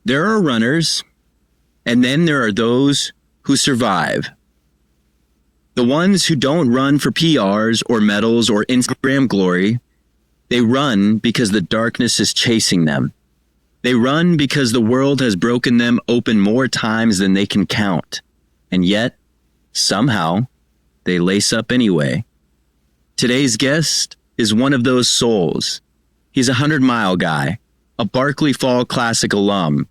There are runners, and then there are those who survive. The ones who don't run for PRs or medals or Instagram glory. They run because the darkness is chasing them. They run because the world has broken them open more times than they can count. And yet, somehow, they lace up anyway. Today's guest is one of those souls. He's a 100-mile guy, a Barkley Fall Classic alum,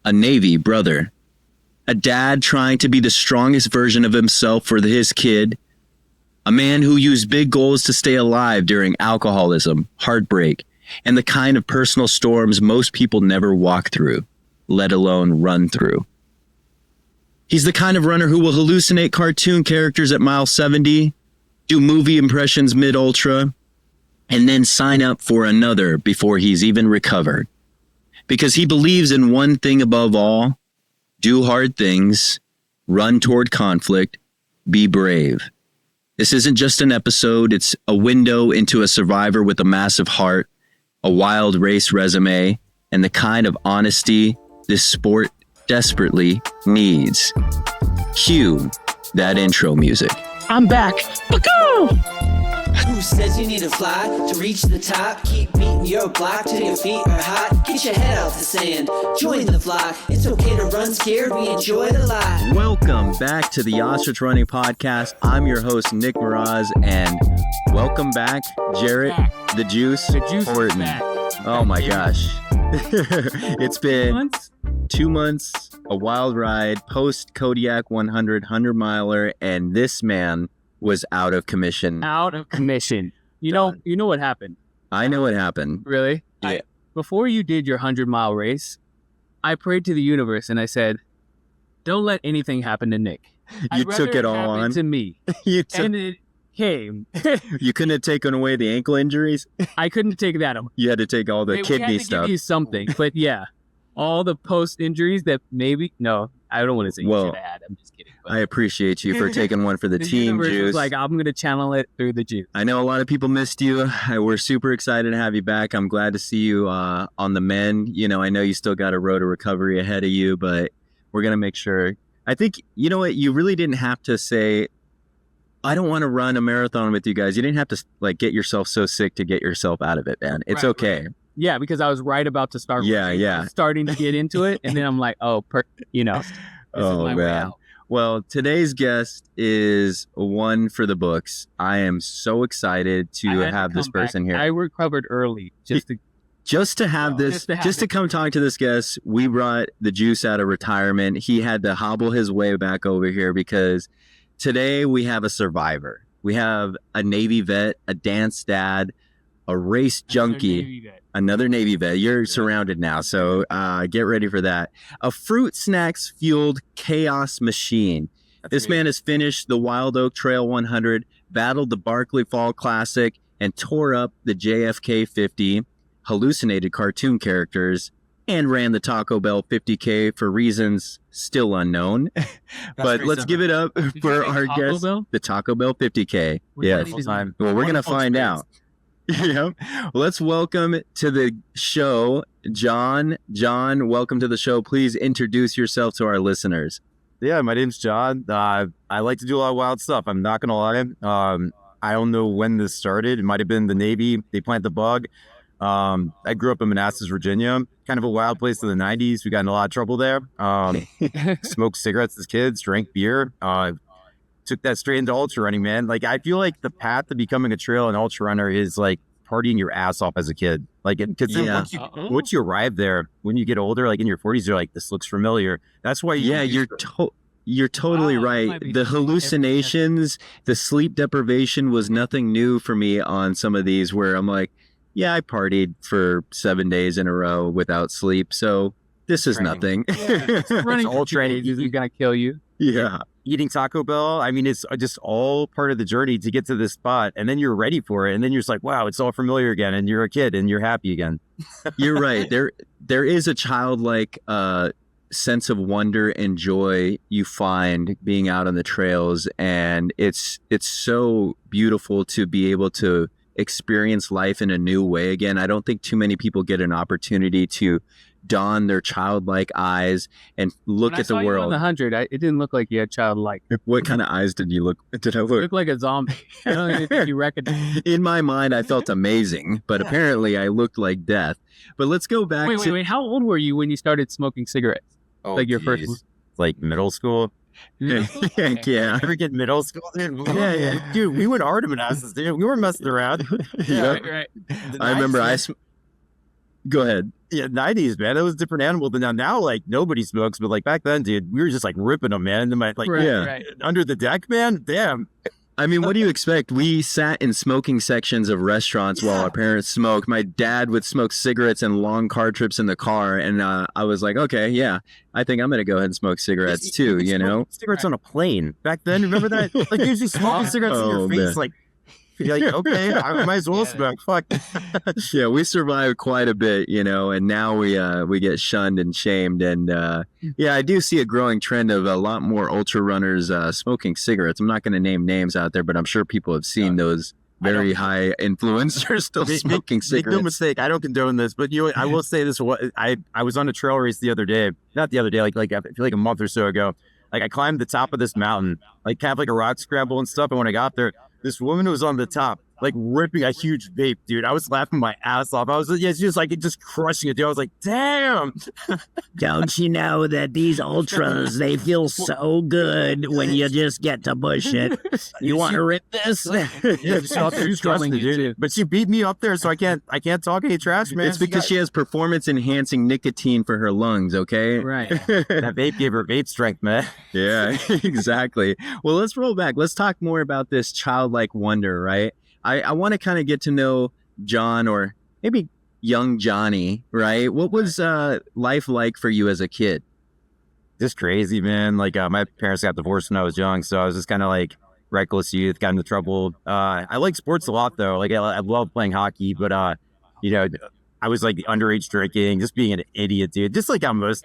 a Navy brother, a dad trying to be the strongest version of himself for his kid, a man who used big goals to stay alive during alcoholism, heartbreak, and the kind of personal storms most people never walk through, let alone run through. He's the kind of runner who will hallucinate cartoon characters at mile 70, do movie impressions mid-ultra, and then sign up for another before he's even recovered. Because he believes in one thing above all: do hard things, run toward conflict, be brave. This isn't just an episode, it's a window into a survivor with a massive heart, a wild race resume, and the kind of honesty this sport desperately needs. Cue that intro music. I'm back. Who says you need to fly to reach the top? Keep beating your block till your feet are hot. Get your head out the sand, join the flock. It's okay to run scared, we enjoy the life. Welcome back to the Ostrich Running Podcast. I'm your host, Nick Miraz, and welcome back, Jarrett, the Juice Horton. Back. Oh my gosh. It's been 2 months, a wild ride, post Kodiak 100 miler, and this man was out of commission. Out of commission. You know what happened? I know what happened. Really? Yeah. Before you did your 100-mile race, I prayed to the universe and I said, don't let anything happen to Nick. You took it all on. To me. And it came. You couldn't have taken away the ankle injuries? I couldn't take that away. You had to take all the kidney we had to stuff. Give you something, but yeah. All the post injuries that maybe, no, I don't want to say you should have had. I'm just kidding. But I appreciate you for taking one for the team, Juice. Was like, I'm going to channel it through the Juice. I know a lot of people missed you. We're super excited to have you back. I'm glad to see you on the men. You know, I know you still got a road to recovery ahead of you, but we're going to make sure. I think, you know what, you really didn't have to say, I don't want to run a marathon with you guys. You didn't have to like get yourself so sick to get yourself out of it, man. It's okay. Right. Yeah, because I was right about to start. Yeah. Starting to get into it, and then I'm like, this is my way out. Well, today's guest is one for the books. I am so excited to have this person here. I recovered early just to come talk to this guest. We brought the Juice out of retirement. He had to hobble his way back over here because today we have a survivor. We have a Navy vet, a dance dad, a race junkie, another Navy vet. You're surrounded now, so get ready for that. A fruit snacks fueled chaos machine. This man has finished the Wild Oak Trail 100, battled the Barkley Fall Classic, and tore up the JFK 50, hallucinated cartoon characters, and ran the Taco Bell 50K for reasons still unknown. But let's give it up for our guest, the Taco Bell 50K. Yes. Well, we're going to find out. Yeah. Let's welcome to the show, John. John, welcome to the show. Please introduce yourself to our listeners. Yeah, my name's John. I like to do a lot of wild stuff. I'm not going to lie. I don't know when this started. It might have been the Navy. They planted the bug. I grew up in Manassas, Virginia. Kind of a wild place in the 90s. We got in a lot of trouble there. Smoked cigarettes as kids, drank beer. Took that straight into ultra running, man. Like, I feel like the path to becoming a trail and ultra runner is like partying your ass off as a kid. Like, because once you arrive there, when you get older, like in your 40s, you're like, this looks familiar. That's why you're totally right. The hallucinations, the sleep deprivation was nothing new for me on some of these where I'm like, yeah, I partied for 7 days in a row without sleep. So this is nothing. Yeah, running all training is going to kill you. Yeah. Eating Taco Bell, I mean, it's just all part of the journey to get to this spot. And then you're ready for it. And then you're just like, wow, it's all familiar again. And you're a kid and you're happy again. You're right. There is a childlike sense of wonder and joy you find being out on the trails. And it's so beautiful to be able to experience life in a new way again. I don't think too many people get an opportunity to don their childlike eyes and look When I at the saw you on world. the 100, it didn't look like you had childlike. What kind of eyes did I You look? look like a zombie. I don't even think you recognize. In my mind, I felt amazing, but apparently I looked like death. But let's go back to... Wait. How old were you when you started smoking cigarettes? Oh, Like your geez. first- like middle school. Yeah. Ever get middle school, dude? Yeah. Dude, we went hard in Manassas, dude. We were messing around. Yeah. Right. The I remember 90s, Go ahead. Yeah, 90s, man. It was a different animal than now. Now, like, nobody smokes, but like back then, dude, we were just like ripping them, man. And like, Right. under the deck, man. Damn. I mean, what do you expect? We sat in smoking sections of restaurants while our parents smoked. My dad would smoke cigarettes and long car trips in the car. And I was like, okay, yeah, I think I'm going to go ahead and smoke cigarettes too, you know? Cigarettes on a plane. Back then, remember that? Like, usually smoking cigarettes in your face, man. like, you're like, okay, I might as well smoke. Fuck. Yeah, we survived quite a bit, you know, and now we get shunned and shamed. And yeah, I do see a growing trend of a lot more ultra runners smoking cigarettes. I'm not going to name names out there, but I'm sure people have seen those very high influencers still smoking Make cigarettes. no mistake, I don't condone this, but you know, I will say this: I was on a trail race the other day, not the other day, like I feel like a month or so ago. Like I climbed the top of this mountain, like kind of like a rock scramble and stuff. And when I got there, this woman was on the top, like ripping a huge vape, dude. I was laughing my ass off. I was just crushing it, dude. I was like, damn. Don't you know that these ultras, they feel so good when you just get to push it? You want to rip this? Yeah, she's crushing it, dude. But she beat me up there, so I can't talk any trash, man. It's because she has performance enhancing nicotine for her lungs, okay? Right. That vape gave her vape strength, man. Yeah, exactly. Well, let's roll back. Let's talk more about this childlike wonder, right? I want to kind of get to know John, or maybe young Johnny, right? What was life like for you as a kid? Just crazy, man. Like my parents got divorced when I was young, so I was just kind of like reckless youth, got into trouble. I like sports a lot though. Like I love playing hockey, but you know, I was like underage drinking, just being an idiot, dude. Just like how most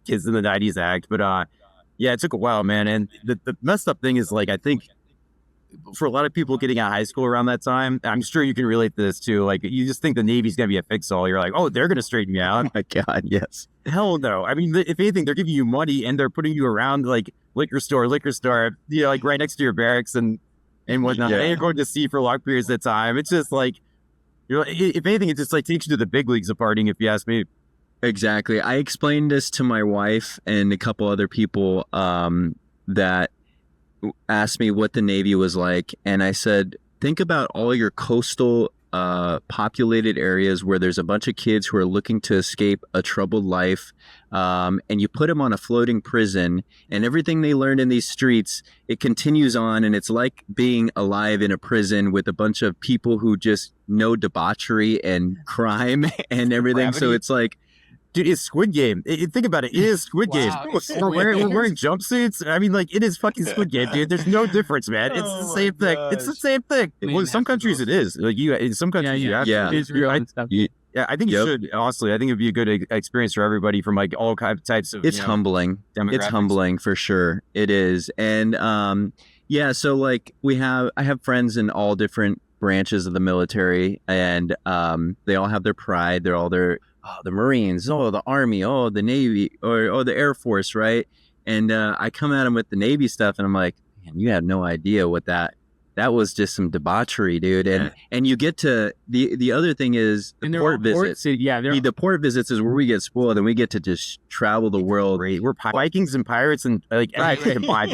kids in the 90s act. But yeah, it took a while, man. And the messed up thing is, like, I think for a lot of people getting out of high school around that time, I'm sure you can relate to this too. Like, you just think the Navy's gonna be a fix-all. You're like, oh, they're gonna straighten you out. Oh my God, yes. Hell no. I mean, if anything, they're giving you money and they're putting you around like liquor store, you know, like right next to your barracks and whatnot. Yeah. And you're going to sea for long periods of time. It's just like, if anything, it just like takes you to the big leagues of partying, if you ask me. Exactly. I explained this to my wife and a couple other people that asked me what the Navy was like. And I said, think about all your coastal populated areas where there's a bunch of kids who are looking to escape a troubled life. And you put them on a floating prison, and everything they learned in these streets, it continues on. And it's like being alive in a prison with a bunch of people who just know debauchery and crime and everything. So Gravity. it's like, Dude, it's Squid Game. Think about it. It is Squid Game. We're wearing jumpsuits. I mean, like, it is fucking Squid Game, dude. There's no difference, man. It's the same thing. It's the same thing. I mean, Well, in some countries it is. Like, in some countries you have to. Yeah. Israel and stuff. Yeah, I think you Yep. should. Honestly, I think it'd be a good experience for everybody from like all types of. it's humbling. It's demographics. humbling for sure. It is. And yeah, so like I have friends in all different branches of the military, and they all have their pride. They're all the Marines, the Army, the Navy, or the Air Force, right? And I come at them with the Navy stuff, and I'm like, man, you have no idea what that was. Just some debauchery, dude. And you get to the other thing is the And they're port all visits. they're The port visits is where we get spoiled, and we get to just travel the world. Great. We're Vikings and pirates and like everything combined.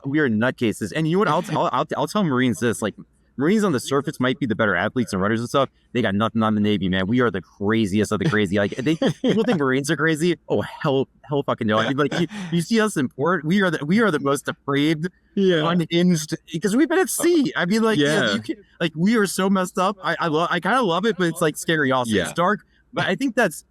We are nutcases. And you know what? I'll tell Marines this. Like, Marines on the surface might be the better athletes and runners and stuff. They got nothing on the Navy, man. We are the craziest of the crazy. Like, people think Marines are crazy. Oh, hell fucking no. I mean, like, you see us in port. We are the most depraved, unhinged, because we've been at sea. I mean, like, like, we are so messed up. I kind of love it, but it's like scary also. Yeah. It's dark, but I think that's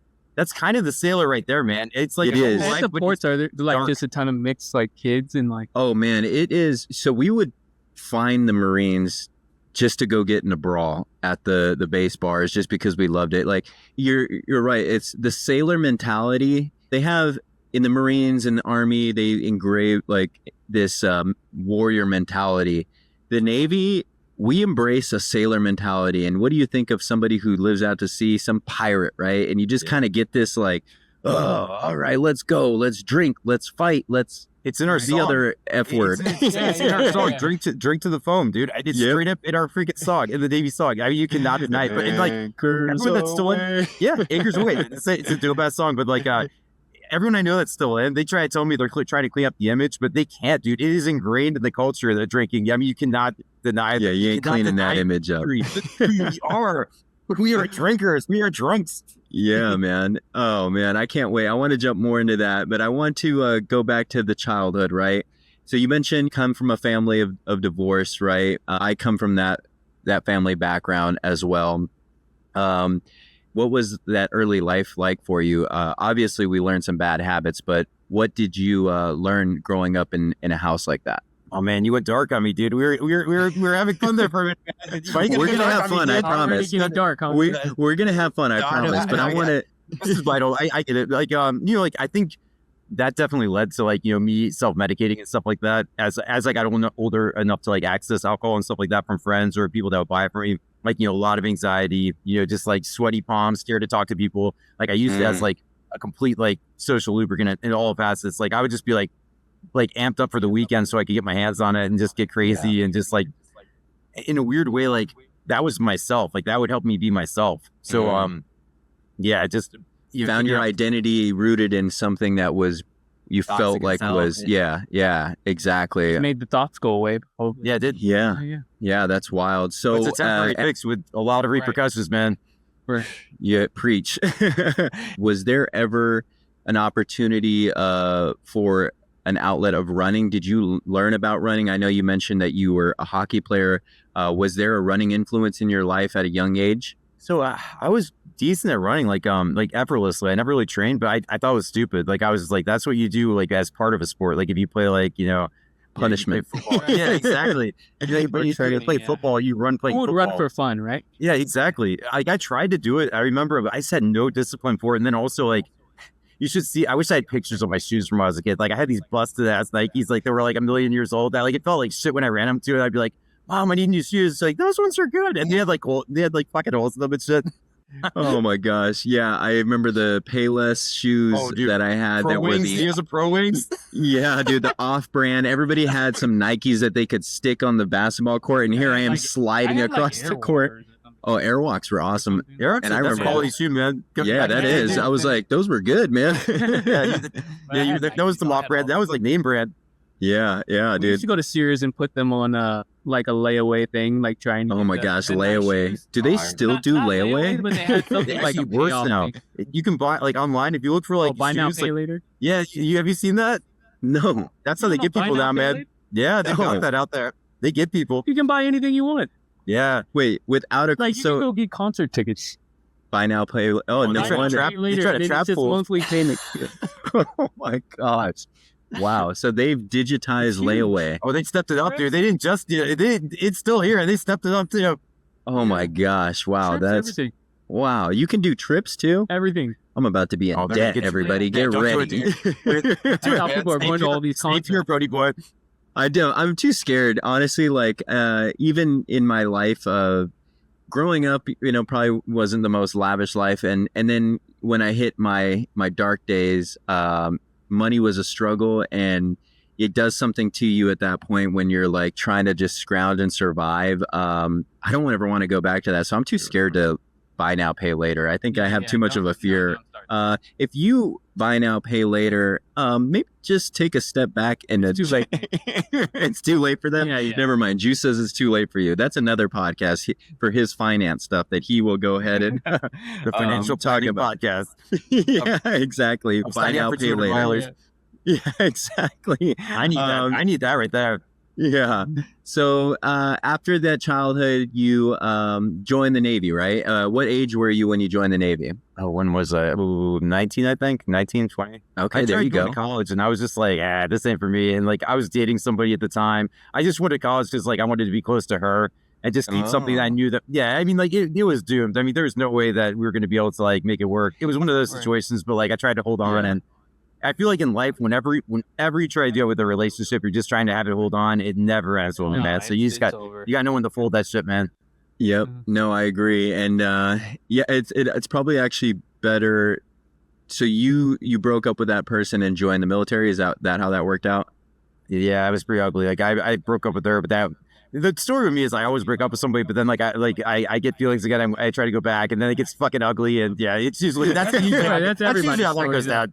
kind of the sailor right there, man. It's like It is. the ports are there like dark. just a ton of mixed like kids and like Oh man, it is. So we would find the Marines just to go get in a brawl at the base bars, just because we loved it. Like, you're right. It's the sailor mentality they have in the Marines and the Army. They engrave like this warrior mentality. The Navy, we embrace a sailor mentality. And what do you think of somebody who lives out to sea, some pirate, right? And you just kind of get this like, all right, let's go, let's drink, let's fight, let's. It's in our The song. other F word. It's in our song. Drink to the foam, dude. It's Yep. straight up in our freaking song, in the Navy song. I mean, you cannot deny it. But it's like everyone that's still in, Anchors Away. It's a dope ass song, but like everyone I know that's still in, they try to tell me they're trying to clean up the image, but they can't, dude. It is ingrained in the culture that drinking. I mean, you cannot deny that. Yeah, you ain't cleaning that image up. We are drinkers. We are drunks. Yeah, man. Oh, man. I can't wait. I want to jump more into that, but I want to go back to the childhood, right? So you mentioned come from a family of divorce, right? I come from that family background as well. What was that early life like for you? Obviously, we learned some bad habits, but what did you learn growing up in a house like that? Oh man, you went dark on me, dude. We were having fun there for a minute. We're gonna have fun, I promise. Dark, huh? We're gonna have fun, I promise. But I want to. This is vital. I get it. Like I think that definitely led to like me self-medicating and stuff like that. As I got older enough to like access alcohol and stuff like that from friends or people that would buy it for me. Like a lot of anxiety. Just like sweaty palms, scared to talk to people. Like I used it as like a complete like social lubricant in all facets. Like I would just be like amped up for the weekend so I could get my hands on it and just get crazy and just like in a weird way, like that was myself. Like that would help me be myself. So just you found your identity rooted in something that was you felt like was exactly. It made the thoughts go away. Yeah, it did. Yeah, that's wild. So it's a temporary fix with a lot of repercussions, man. Yeah, preach. Was there ever an opportunity for an outlet of running? Did you learn about running? I know you mentioned that you were a hockey player. Was there a running influence in your life at a young age? So I was decent at running, like effortlessly. I never really trained, but I thought it was stupid. Like I was like, that's what you do, like as part of a sport. Like if you play, like punishment. Yeah, exactly. If you try to play football, you run playing football. Who would run for fun, right? Yeah, exactly. Like I tried to do it. I remember, but I just had no discipline for it. And then also like, you should see, I wish I had pictures of my shoes from when I was a kid. Like I had these busted ass Nikes, like they were like a million years old. That like it felt like shit when I ran them to it. I'd be like, Mom, I need new shoes. It's like those ones are good. And they had like fucking holes in them and shit. Oh my gosh. Yeah, I remember the Payless shoes that I had Pro that wings, were the years of Pro Wings. Yeah, dude, the off-brand. Everybody had some Nikes that they could stick on the basketball court, and here I am sliding across the court. Oh, Airwalks were awesome. Airwalks, and I remember quality shoe, man. Yeah, that is. I was like, those were good, man. That was some off-brand. That was like name brand. Yeah, We dude. used to go to Sears and put them on like a layaway thing, like trying to. Oh my gosh, layaway. Do they still do layaway? But they had something like a worse now. You can buy like online if you look for like buy now, shoes, pay like, later. Yeah, have you seen that? No. That's how they get people now, man. Yeah, they got that out there. They get people. You can buy anything you want. Yeah. Wait, without a Like you can go get concert tickets. buy now, pay. Oh, no they try to wonder. trap- they try to trap just fools. monthly payment. Oh my gosh. Wow. So they've digitized layaway. Oh, they stepped it up, dude. They didn't just do it. It's still here, and they stepped it up too. Oh my gosh. Wow. Trips, That's everything. wow. You can do trips too? Everything. I'm about to be in Oh, they're debt, gonna get- everybody. Yeah, Get don't do ready. it, That's how people are going to all these Stay pure, concerts. Brody boy. I don't. I'm too scared, honestly. Like, even in my life, growing up, probably wasn't the most lavish life, and then when I hit my dark days, money was a struggle, and it does something to you at that point when you're like trying to just scrounge and survive. I don't ever want to go back to that, so I'm too scared to buy now, pay later. I think I have too much of a fear. If you buy now, pay later, maybe just take a step back and It's too late. it's too late for them. Yeah. Never mind. Juice says it's too late for you. That's another podcast for his finance stuff that he will go ahead and The financial talk talking about. podcast. Yeah, exactly. I'm Buy signing now, up for pay 200 later. milers. Yeah, exactly. I need that. I need that right there. Yeah. So after that childhood, you joined the Navy, right? What age were you when you joined the Navy? Oh, when was I? 19, I think. 19, 20. Okay, I there tried you going go. to college, and I was just like, this ain't for me. And like, I was dating somebody at the time. I just went to college because like I wanted to be close to her and just keep something that I knew that. Yeah, I mean, like it was doomed. I mean, there was no way that we were going to be able to like make it work. It was one of those situations, but like I tried to hold on, and I feel like in life, whenever you try to deal with a relationship, you're just trying to have it hold on. It never ends well, man. So you just got no one to fold that shit, man. Yep. No, I agree. And it's probably actually better So you broke up with that person and joined the military. Is that how that worked out? Yeah, it was pretty ugly. Like I broke up with her, but the story with me is I always break up with somebody, but then I get feelings again. I try to go back, and then it gets fucking ugly. And yeah, it's usually that's That's everybody's how life goes down.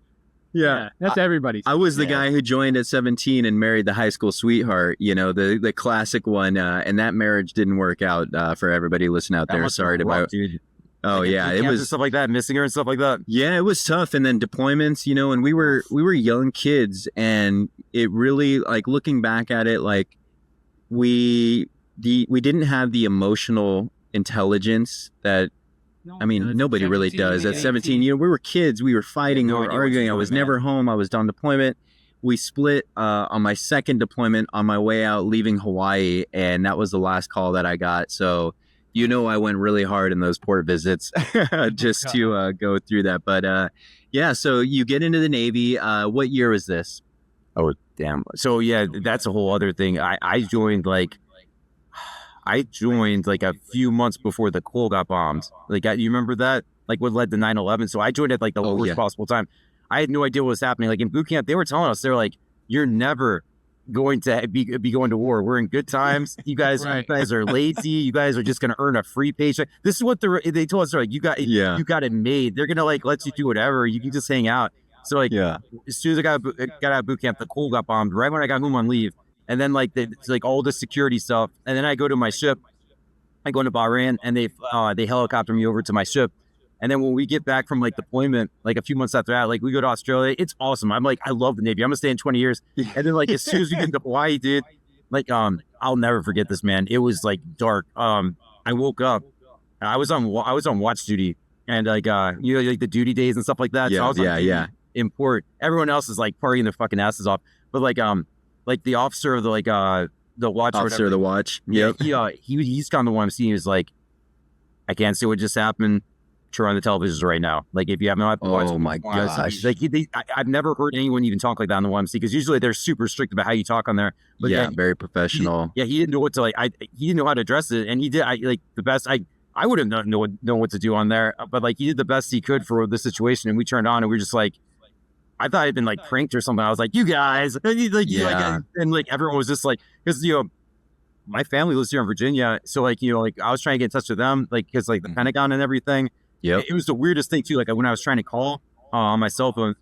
Yeah, that's everybody's. I was the guy who joined at 17 and married the high school sweetheart, the classic one, and that marriage didn't work out for everybody listening out there. Sorry to my... dude. Oh yeah, it was stuff like that, missing her and stuff like that. Yeah, it was tough. And then deployments, and we were young kids, and it really, like, looking back at it, like we didn't have the emotional intelligence that, I mean, nobody really does. At 17, we were kids, we were fighting, we were arguing. I was never home. I was on deployment. We split on my second deployment on my way out, leaving Hawaii, and that was the last call that I got. So, I went really hard in those port visits just to go through that. But yeah, so you get into the Navy. What year was this? Oh, damn. So yeah, that's a whole other thing. I joined like a few months before the Cole got bombed. Like, you remember that? Like, what led to 9/11? So I joined at like the worst possible time. I had no idea what was happening. Like in boot camp, they were telling us, they're like, "You're never going to be going to war. We're in good times. You guys, you guys are lazy. You guys are just going to earn a free paycheck." This is what they told us. They're like, you got it made. They're going to like let you do whatever. You can just hang out. So like, as soon as I got out of boot camp, the Cole got bombed right when I got home on leave. And then like all the security stuff. And then I go to my ship. I go into Bahrain, and they helicopter me over to my ship. And then when we get back from like deployment, like a few months after that, like we go to Australia. It's awesome. I'm like, I love the Navy. I'm gonna stay in 20 years. And then like as soon as we get to Hawaii, dude, like I'll never forget this, man. It was like dark. I woke up. I was on watch duty, and like like the duty days and stuff like that. Yeah, so I was in port. Everyone else is like partying their fucking asses off. But like the officer of the watch, officer of the watch. Yep. He's gone to the YMC. He was like, I can't see what just happened. Turn on the televisions right now. Like if you have not watched. Oh my gosh! Like I've never heard anyone even talk like that on the YMC, because usually they're super strict about how you talk on there. But very professional. He didn't know what to he didn't know how to address it, and he did. The best. I would have known what to do on there, but like he did the best he could for the situation, and we turned on, and we were just like, I thought I'd been like pranked or something. I was like, you guys, and like everyone was just like, because my family lives here in Virginia, so like I was trying to get in touch with them, like because like the Pentagon and everything. Yeah, it was the weirdest thing too. Like when I was trying to call on my cell phone,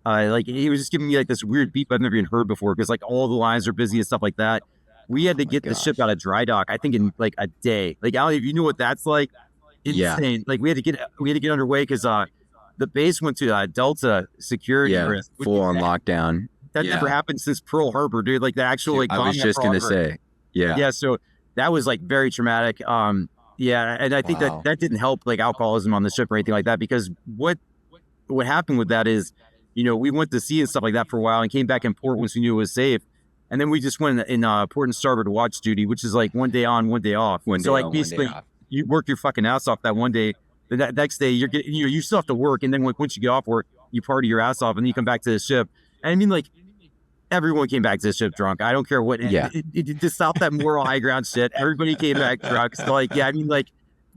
like he was just giving me like this weird beep I've never even heard before, because like all the lines are busy and stuff like that. We had to get the ship out of dry dock, I think in like a day. Like I don't know if you know what that's like. Insane. Yeah. Like we had to get underway because the base went to Delta security risk. Full on lockdown. That never happened since Pearl Harbor, dude. Like the actual like. I was just gonna say. Yeah. So that was like very traumatic. Yeah, and I think that didn't help like alcoholism on the ship or anything like that, because what happened with that is, we went to sea and stuff like that for a while and came back in port once we knew it was safe, and then we just went in port and starboard watch duty, which is like one day on, one day off. Basically, you work your fucking ass off that one day. The next day you still have to work, and then once you get off work, you party your ass off, and then you come back to the ship. And I mean, like, everyone came back to the ship drunk. I don't care what. It to stop that moral high ground shit. Everybody came back drunk. So like, I mean, like,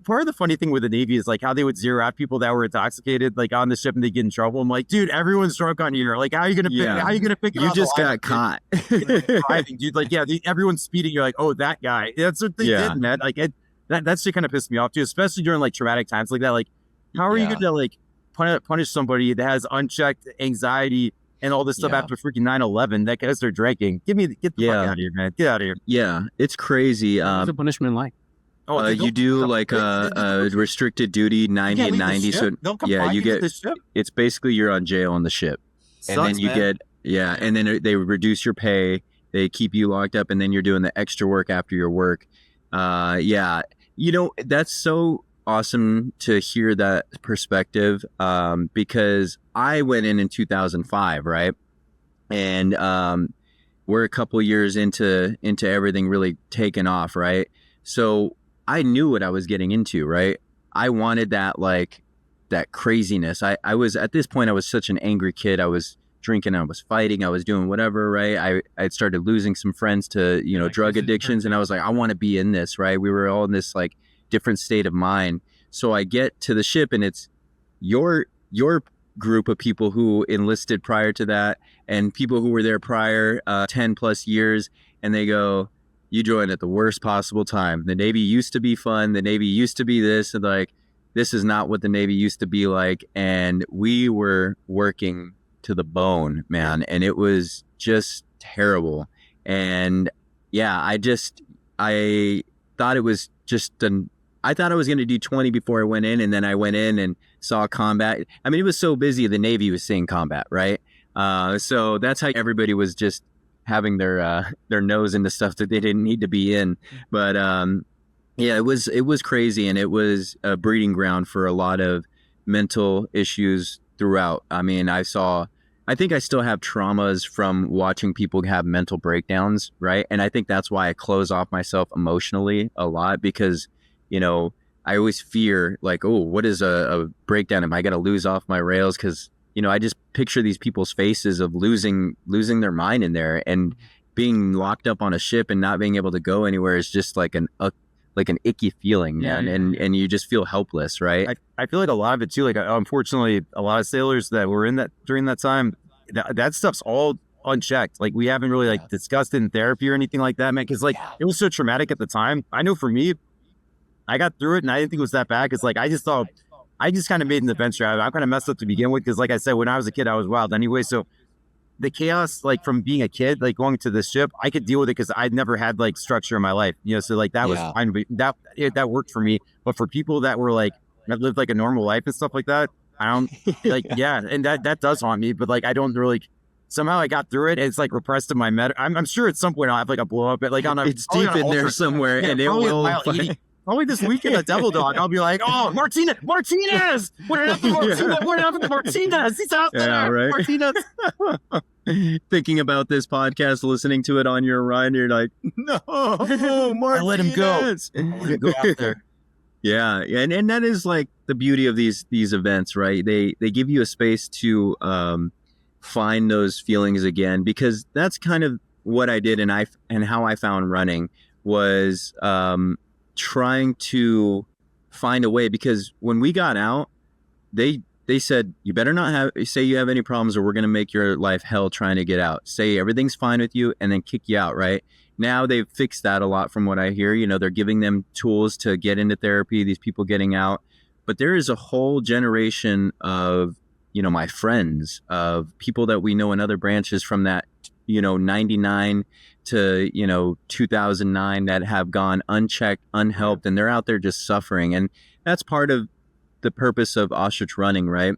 part of the funny thing with the Navy is like how they would zero out people that were intoxicated, like on the ship, and they get in trouble. I'm like, dude, everyone's drunk on here. Like, how are you gonna pick? How are you gonna pick? You just got caught. Driving, dude. Like, everyone's speeding. You're like, oh, that guy. That's what they did, man. Like, that shit kind of pissed me off too, especially during like traumatic times like that. Like, how are you gonna like punish somebody that has unchecked anxiety and all this stuff after freaking 9/11 that because they're drinking? Get the fuck out of here, man. Get out of here. Yeah, it's crazy. What's the punishment like? You do like a restricted duty 90 and 90. So you get it's basically you're on jail on the ship, and then you get and then they reduce your pay. They keep you locked up, and then you're doing the extra work after your work. That's so awesome to hear that perspective, because I went in 2005, right? And we're a couple years into everything really taking off, right? So I knew what I was getting into, right? I wanted that craziness. I was at this point, I was such an angry kid. I was drinking, I was fighting, I was doing whatever, right? I had started losing some friends to drug addictions, and I was like, I want to be in this, right? We were all in this like different state of mind. So I get to the ship, and it's your group of people who enlisted prior to that and people who were there prior 10 plus years, and they go, you joined at the worst possible time. The Navy used to be fun. The Navy used to be this, and like, this is not what the Navy used to be like. And we were working to the bone, man. And it was just terrible. And yeah, I thought it was I thought I was going to do 20 before I went in. And then I went in and saw combat. I mean, it was so busy. The Navy was seeing combat, right? So that's how everybody was just having their nose into stuff that they didn't need to be in. But yeah, it was crazy, and it was a breeding ground for a lot of mental issues throughout. I mean, I think I still have traumas from watching people have mental breakdowns, right? And I think that's why I close off myself emotionally a lot, because, you know, I always fear like, oh, what is a breakdown? Am I going to lose off my rails? Because, you know, I just picture these people's faces of losing their mind in there, and being locked up on a ship and not being able to go anywhere is just like an icky feeling, man. And you just feel helpless, right? I feel like a lot of it too, like unfortunately a lot of sailors that were in that during that time, that stuff's all unchecked. Like we haven't really like discussed it in therapy or anything like that, man, because like it was so traumatic at the time. I know for me, I got through it and I didn't think it was that bad, because like I just kind of made an adventure out of it. I'm kind of messed up to begin with, because like I said, when I was a kid I was wild anyway. So the chaos, like from being a kid, like going to this ship, I could deal with it because I'd never had like structure in my life, you know. So like that was fine, but that worked for me. But for people that were like that lived like a normal life and stuff like that, I don't like and that does haunt me. But like I don't really. Somehow I got through it. It's like repressed in my I'm sure at some point I'll have like a blow up, but like it's deep in there somewhere, and it will. Probably this weekend at Devil Dog, I'll be like, oh, Martinez! What happened to Martinez? He's out there, yeah, right? Martinez. Thinking about this podcast, listening to it on your run, you're like, no, Martinez. I let him go. Go out there. Yeah, and that is like the beauty of these events, right? They give you a space to find those feelings again, because that's kind of what I did, and how I found running was trying to find a way, because when we got out, they said, you better not say you have any problems, or we're going to make your life hell trying to get out. Say everything's fine with you, and then kick you out, right? Now they've fixed that a lot from what I hear. You know, they're giving them tools to get into therapy, these people getting out. But there is a whole generation of, you know, my friends, of people that we know in other branches from that, you know, 99 to, you know, 2009 that have gone unchecked, unhelped, and they're out there just suffering. And that's part of the purpose of Ostrich Running, right?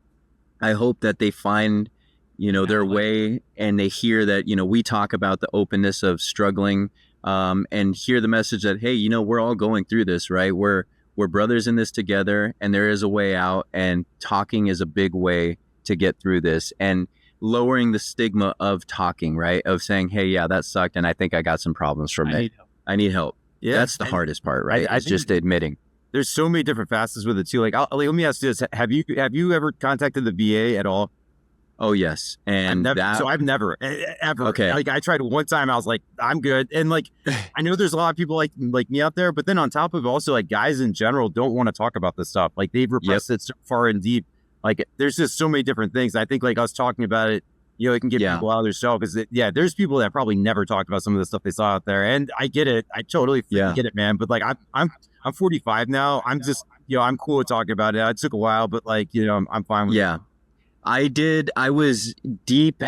I hope that they find, you know, their way, and they hear that, you know, we talk about the openness of struggling, and hear the message that, hey, you know, we're all going through this, right? We're brothers in this together, and there is a way out, and talking is a big way to get through this. And lowering the stigma of talking, right? Of saying, hey, yeah, that sucked, and I think I got some problems from it. I need help. Yeah, that's the hardest part, right? It's just admitting. There's so many different facets with it too. Like, let me ask you this: Have you ever contacted the VA at all? Oh yes, and I've never ever. Okay, like I tried one time. I was like, I'm good, and like I know there's a lot of people like me out there, but then on top of it, also like guys in general don't want to talk about this stuff. Like they've repressed it so far and deep. Like there's just so many different things. I think like us talking about it, you know, it can get people out of their shell, because there's people that probably never talked about some of the stuff they saw out there, and I get it. I totally get it, man. But like I'm 45 now. I'm just, you know, I'm cool with talking about it. It took a while, but like, you know, I'm fine with it. I was deep.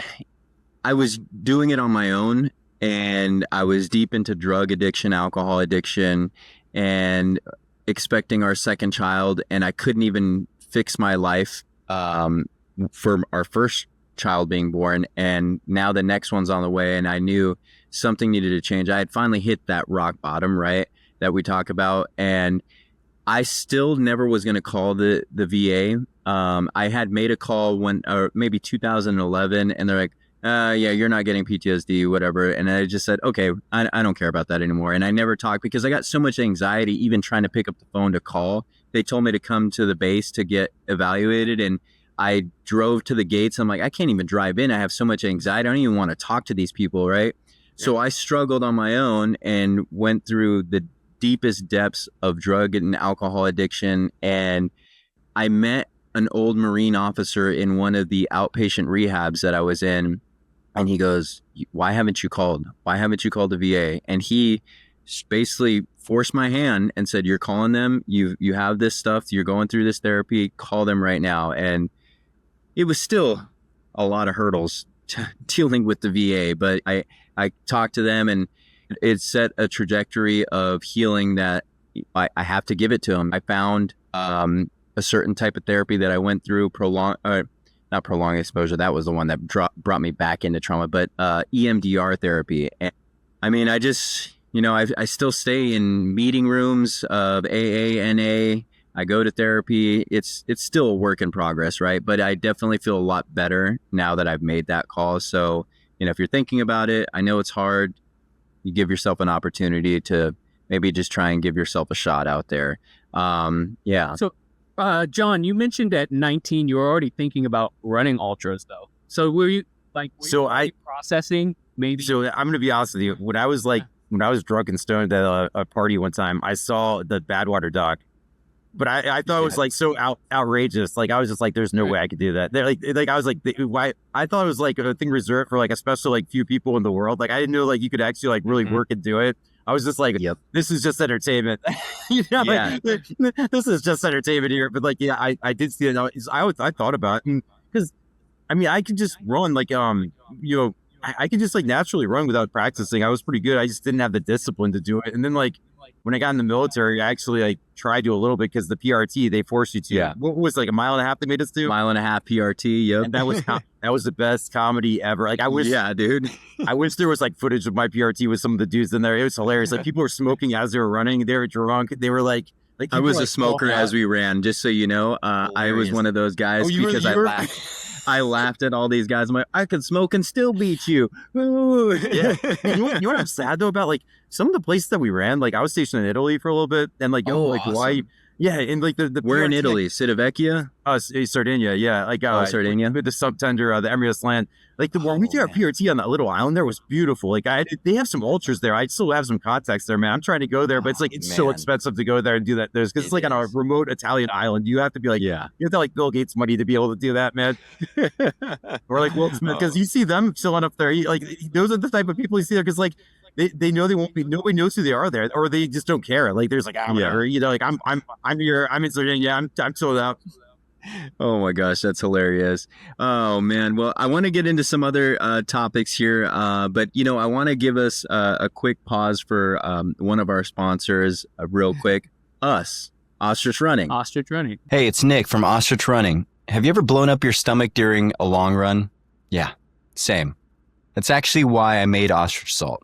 I was doing it on my own, and I was deep into drug addiction, alcohol addiction, and expecting our second child, and I couldn't even fix my life for our first child being born, and now the next one's on the way, and I knew something needed to change. I had finally hit that rock bottom, right, that we talk about, and I still never was going to call the VA. I had made a call maybe 2011, and they're like, yeah, you're not getting PTSD, whatever. And I just said, okay, I don't care about that anymore. And I never talked, because I got so much anxiety even trying to pick up the phone to call. They told me to come to the base to get evaluated, and I drove to the gates. I'm like, I can't even drive in. I have so much anxiety. I don't even want to talk to these people, right? Yeah. So I struggled on my own and went through the deepest depths of drug and alcohol addiction. And I met an old Marine officer in one of the outpatient rehabs that I was in, and he goes, why haven't you called? Why haven't you called the VA? And he basically forced my hand and said, you're calling them. You have this stuff. You're going through this therapy. Call them right now. And it was still a lot of hurdles dealing with the VA, but I talked to them, and it set a trajectory of healing that I have to give it to them. I found a certain type of therapy that I went through, not prolonged exposure. That was the one that brought me back into trauma, but EMDR therapy. And I mean, I just, I still stay in meeting rooms of AA, NA. I go to therapy. It's still a work in progress, right? But I definitely feel a lot better now that I've made that call. So, if you're thinking about it, I know it's hard. You give yourself an opportunity to maybe just try and give yourself a shot out there. Yeah. So, John, you mentioned at 19 you were already thinking about running ultras, though. So were you processing maybe? So I'm going to be honest with you. When I was drunk and stoned at a party one time, I saw the Badwater doc. But I thought it was like so outrageous. Like I was just like, there's no way I could do that. Like I was like, why? I thought it was like a thing reserved for like a special like few people in the world. Like I didn't know like you could actually like really work and do it. I was just like, this is just entertainment. This is just entertainment here. But like, yeah, I did see it. I thought about it because I mean I could just run like I could just like naturally run without practicing. I was pretty good. I just didn't have the discipline to do it. And then like when I got in the military, I actually like tried to a little bit because the PRT, they forced you to. Yeah. What was like a mile and a half they made us do? Mile and a half PRT. Yep. And that was the best comedy ever. Like I wish. Yeah, dude. I wish there was like footage of my PRT with some of the dudes in there. It was hilarious. Like people were smoking as they were running. They were drunk. They were like I was a smoker as we ran, just so you know. I was one of those guys because I laughed at all these guys. I'm like, I could smoke and still beat you. Yeah. You know what I'm sad though about? Like some of the places that we ran, like I was stationed in Italy for a little bit, and like awesome. why? Yeah, and like the we're in Italy, Civitavecchia. Sardinia. Yeah, like Sardinia, with the subtender, the Emirates land. Like when we did our PRT on that little island there was beautiful. Like they have some ultras there. I still have some contacts there, man. I'm trying to go there, but it's like it's so expensive to go there and do that. Because it's like on a remote Italian island. You have to be like, you have to like Bill Gates money to be able to do that, man. Or like Will Smith, because you see them chilling up there. Like those are the type of people you see there, because like they know they won't be. Nobody knows who they are there, or they just don't care. Like there's like whatever, like I'm here. I'm in Sardinia. I'm chilled out. Oh my gosh, that's hilarious. Oh man. Well, I want to get into some other topics here, but I want to give us a quick pause for one of our sponsors, real quick. Ostrich Running. Ostrich Running. Hey, it's Nick from Ostrich Running. Have you ever blown up your stomach during a long run? Yeah, same. That's actually why I made Ostrich Salt.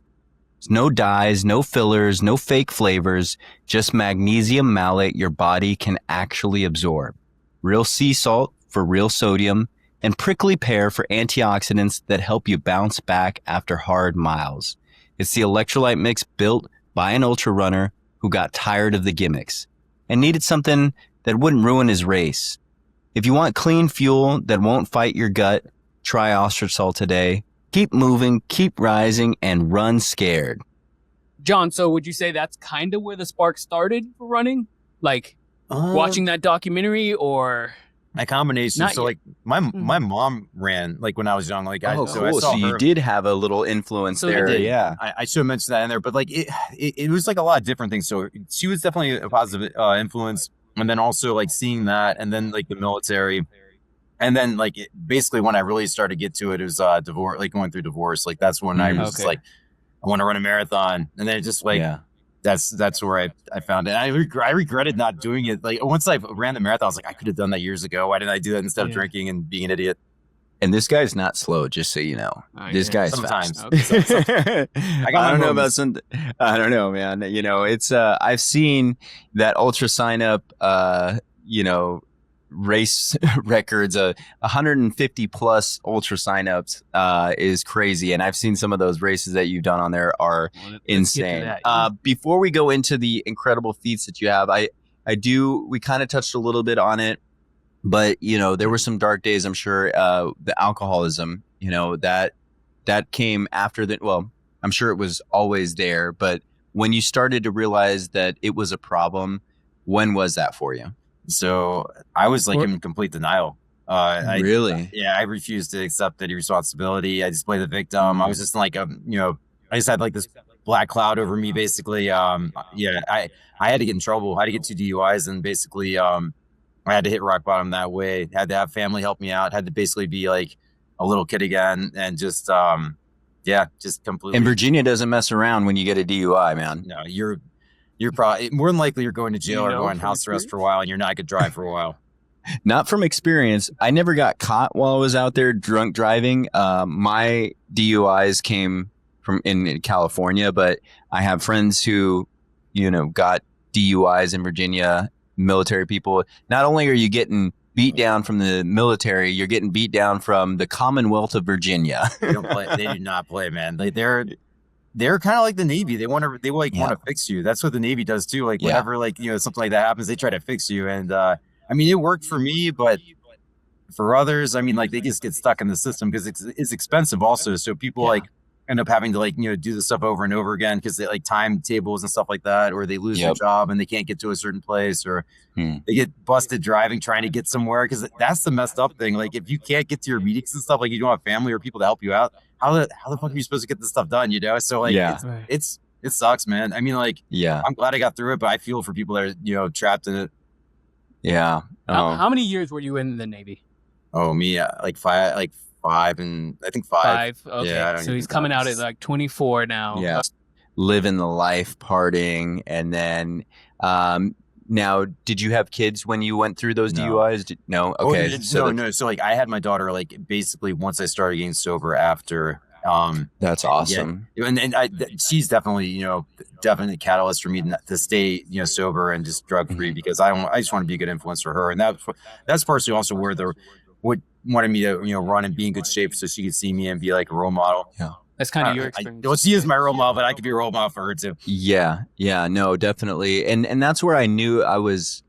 No dyes, no fillers, no fake flavors, just magnesium malate your body can actually absorb. Real sea salt for real sodium, and prickly pear for antioxidants that help you bounce back after hard miles. It's the electrolyte mix built by an ultra runner who got tired of the gimmicks and needed something that wouldn't ruin his race. If you want clean fuel that won't fight your gut, try Ostrich Salt today. Keep moving, keep rising, and run scared. John, so would you say that's kind of where the spark started for running? Like watching that documentary, or a combination? So like my mom ran like when I was young. Like cool. So you did have a little influence there. Yeah, I should have mentioned that in there, but like it was like a lot of different things. So she was definitely a positive influence, and then also like seeing that, and then like the military. And then, like, basically, when I really started to get to it, it was divorce, like going through divorce. Like, that's when I was like, I want to run a marathon. And then it just like, that's where I found it. I regretted not doing it. Like, once I ran the marathon, I was like, I could have done that years ago. Why didn't I do that instead of drinking and being an idiot? And this guy's not slow, just so you know. This guy's sometimes. Fast. Okay. I don't know about some. I don't know, man. It's I've seen that ultra sign up. Race records, 150 plus ultra signups is crazy, and I've seen some of those races that you've done on there are insane. Before we go into the incredible feats that you have, we kind of touched a little bit on it, but there were some dark days. I'm sure the alcoholism, that came after that. Well, I'm sure it was always there, but when you started to realize that it was a problem, when was that for you? So I was like in complete denial. Really? I refused to accept any responsibility. I just played the victim. I was just like, I just had like this black cloud over me, basically. I had to get in trouble. I had to get 2 DUIs, and basically, I had to hit rock bottom that way. Had to have family help me out. Had to basically be like a little kid again, and just just completely. And Virginia doesn't mess around when you get a DUI, man. No, you're probably more than likely you're going to jail or going house arrest for a while, and you're not going to drive for a while. Not from experience. I never got caught while I was out there drunk driving. My DUIs came from in California, but I have friends who, got DUIs in Virginia, military people. Not only are you getting beat down from the military, you're getting beat down from the Commonwealth of Virginia. They do not play, man. They're kind of like the Navy. They want to fix you. That's what the Navy does too. Like whenever something like that happens, they try to fix you. And it worked for me, but for others, they just get stuck in the system because it's expensive also. So people end up having to do this stuff over and over again because they like timetables and stuff like that, or they lose their job and they can't get to a certain place, or they get busted driving trying to get somewhere. Because that's the messed up thing. Like if you can't get to your meetings and stuff, like you don't have family or people to help you out, how the fuck are you supposed to get this stuff done? So it sucks, man. I'm glad I got through it, but I feel for people that are trapped in it. Yeah. How many years were you in the Navy? Oh, me, five, and I think 5. Okay. Yeah, so he's coming out at like 24 now. Yeah. Living the life, partying. And then now, did you have kids when you went through those DUIs? No? Okay. No. So I had my daughter basically once I started getting sober after. That's awesome. Yeah. And she's definitely, definitely a catalyst for me to stay, sober and just drug free because I just want to be a good influence for her. And that's partially also where what wanted me to, run and be in good shape so she could see me and be like a role model. Yeah. That's kind of your experience. She is my role model, but I could be a role model for her too. Yeah. Yeah, no, definitely. And that's where I knew I was,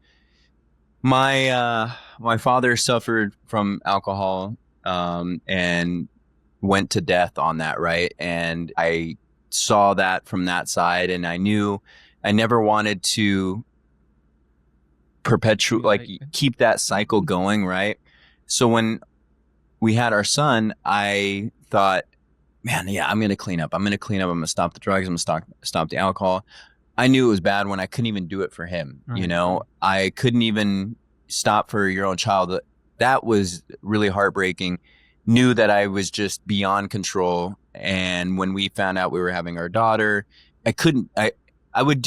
my father suffered from alcohol, and went to death on that, right? And I saw that from that side, and I knew I never wanted to perpetuate, keep that cycle going, right? So when we had our son, I thought, man, I'm going to clean up. I'm going to stop the drugs. I'm going to stop the alcohol. I knew it was bad when I couldn't even do it for him. Right. I couldn't even stop for your own child. That was really heartbreaking. Knew that I was just beyond control. And when we found out we were having our daughter, I would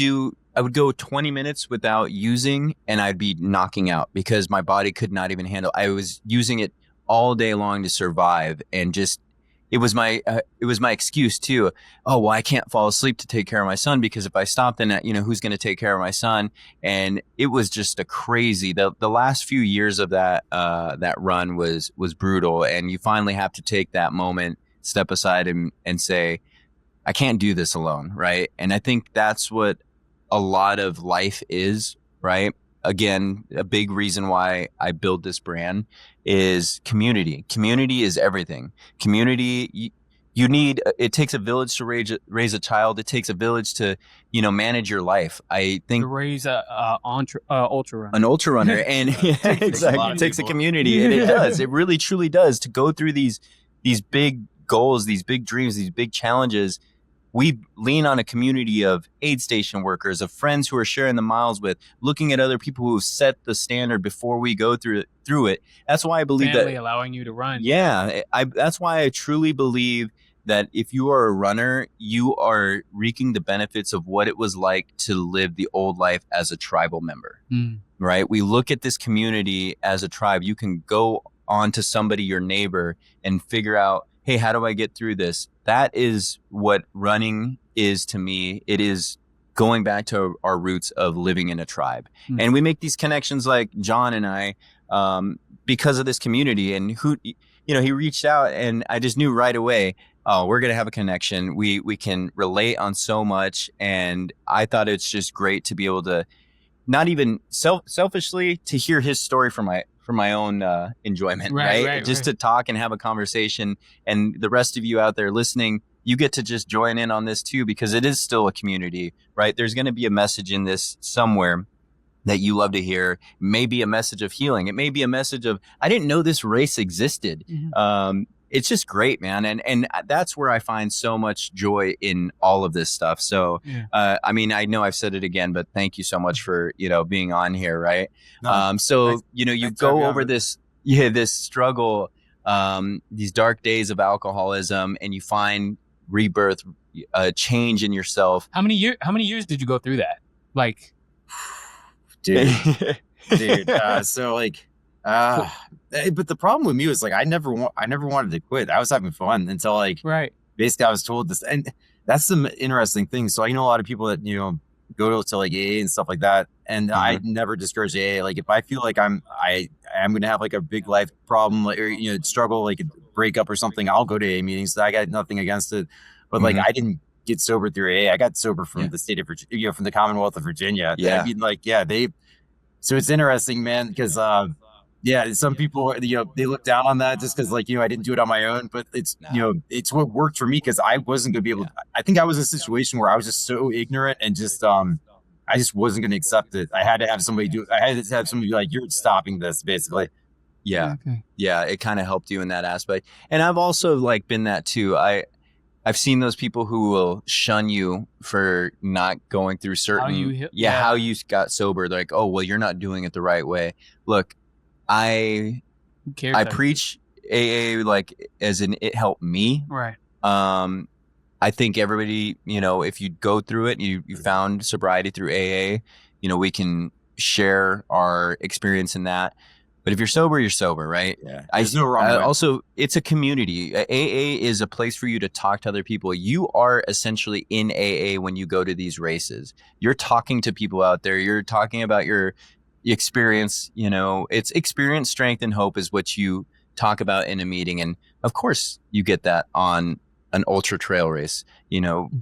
go 20 minutes without using and I'd be knocking out because my body could not even handle. I was using it all day long to survive, and just it was my excuse too. Oh, well, I can't fall asleep to take care of my son because if I stop, then who's going to take care of my son? And it was just a crazy. The last few years of that run was brutal, and you finally have to take that moment, step aside, and say, I can't do this alone, right? And I think that's what a lot of life is, right? Again, a big reason why I build this brand is community. Community is everything. Community, it takes a village to raise a child. It takes a village to, manage your life. I think to raise ultra runner. An ultra runner. And exactly. It takes a community, and it does. It really truly does to go through these big goals, these big dreams, these big challenges. We lean on a community of aid station workers, of friends who are sharing the miles with, looking at other people who have set the standard before we go through it. That's why I believe family allowing you to run. Yeah, that's why I truly believe that if you are a runner, you are reaping the benefits of what it was like to live the old life as a tribal member, right? We look at this community as a tribe. You can go on to somebody, your neighbor, and figure out, hey, how do I get through this? That is what running is to me. It is going back to our roots of living in a tribe. Mm-hmm. And we make these connections like John and I because of this community. And he reached out, and I just knew right away, oh, we're going to have a connection. We can relate on so much. And I thought it's just great to be able to not even selfishly to hear his story from my own enjoyment, right? Just to talk and have a conversation. And the rest of you out there listening, you get to just join in on this too, because it is still a community, right? There's going to be a message in this somewhere. that you love to hear. It may be a message of healing. It may be a message of, I didn't know this race existed. It's just great, man. And that's where I find so much joy in all of this stuff. So, I mean, I know I've said it again, but thank you so much for, being on here. Right. So, you go over this struggle, these dark days of alcoholism, and you find rebirth, change in yourself. How many years did you go through that? Like, dude, so like, but the problem with me was like, I never wanted to quit. I was having fun until like, basically I was told this, and that's the interesting thing. So I know a lot of people that, go to like AA and stuff like that. And I never discourage AA. Like if I feel like I'm going to have like a big life problem, like, or, struggle, like a breakup or something, I'll go to AA meetings. I got nothing against it, but like, I didn't get sober through AA. I got sober from the state of Virginia, from the Commonwealth of Virginia. I mean, like, so it's interesting, man, because, some people, they look down on that just because, like, I didn't do it on my own, but it's, it's what worked for me because I wasn't going to be able to, I think I was in a situation where I was just so ignorant and just, I just wasn't going to accept it. I had to have somebody do it. I had to have somebody be like, you're stopping this, basically. Yeah. Okay. Yeah. It kind of helped you in that aspect. And I've also like been that too. I've seen those people who will shun you for not going through certain, how you got sober. They're like, oh, well, you're not doing it the right way. Look, I preach AA like as in it helped me. Right. I think everybody, if you go through it, you found sobriety through AA, we can share our experience in that. But if you're sober, you're sober, right? Yeah. There's no wrong way. Also, it's a community. AA is a place for you to talk to other people. You are essentially in AA when you go to these races. You're talking to people out there. You're talking about your experience. It's experience, strength, and hope is what you talk about in a meeting. And of course, you get that on an ultra trail race.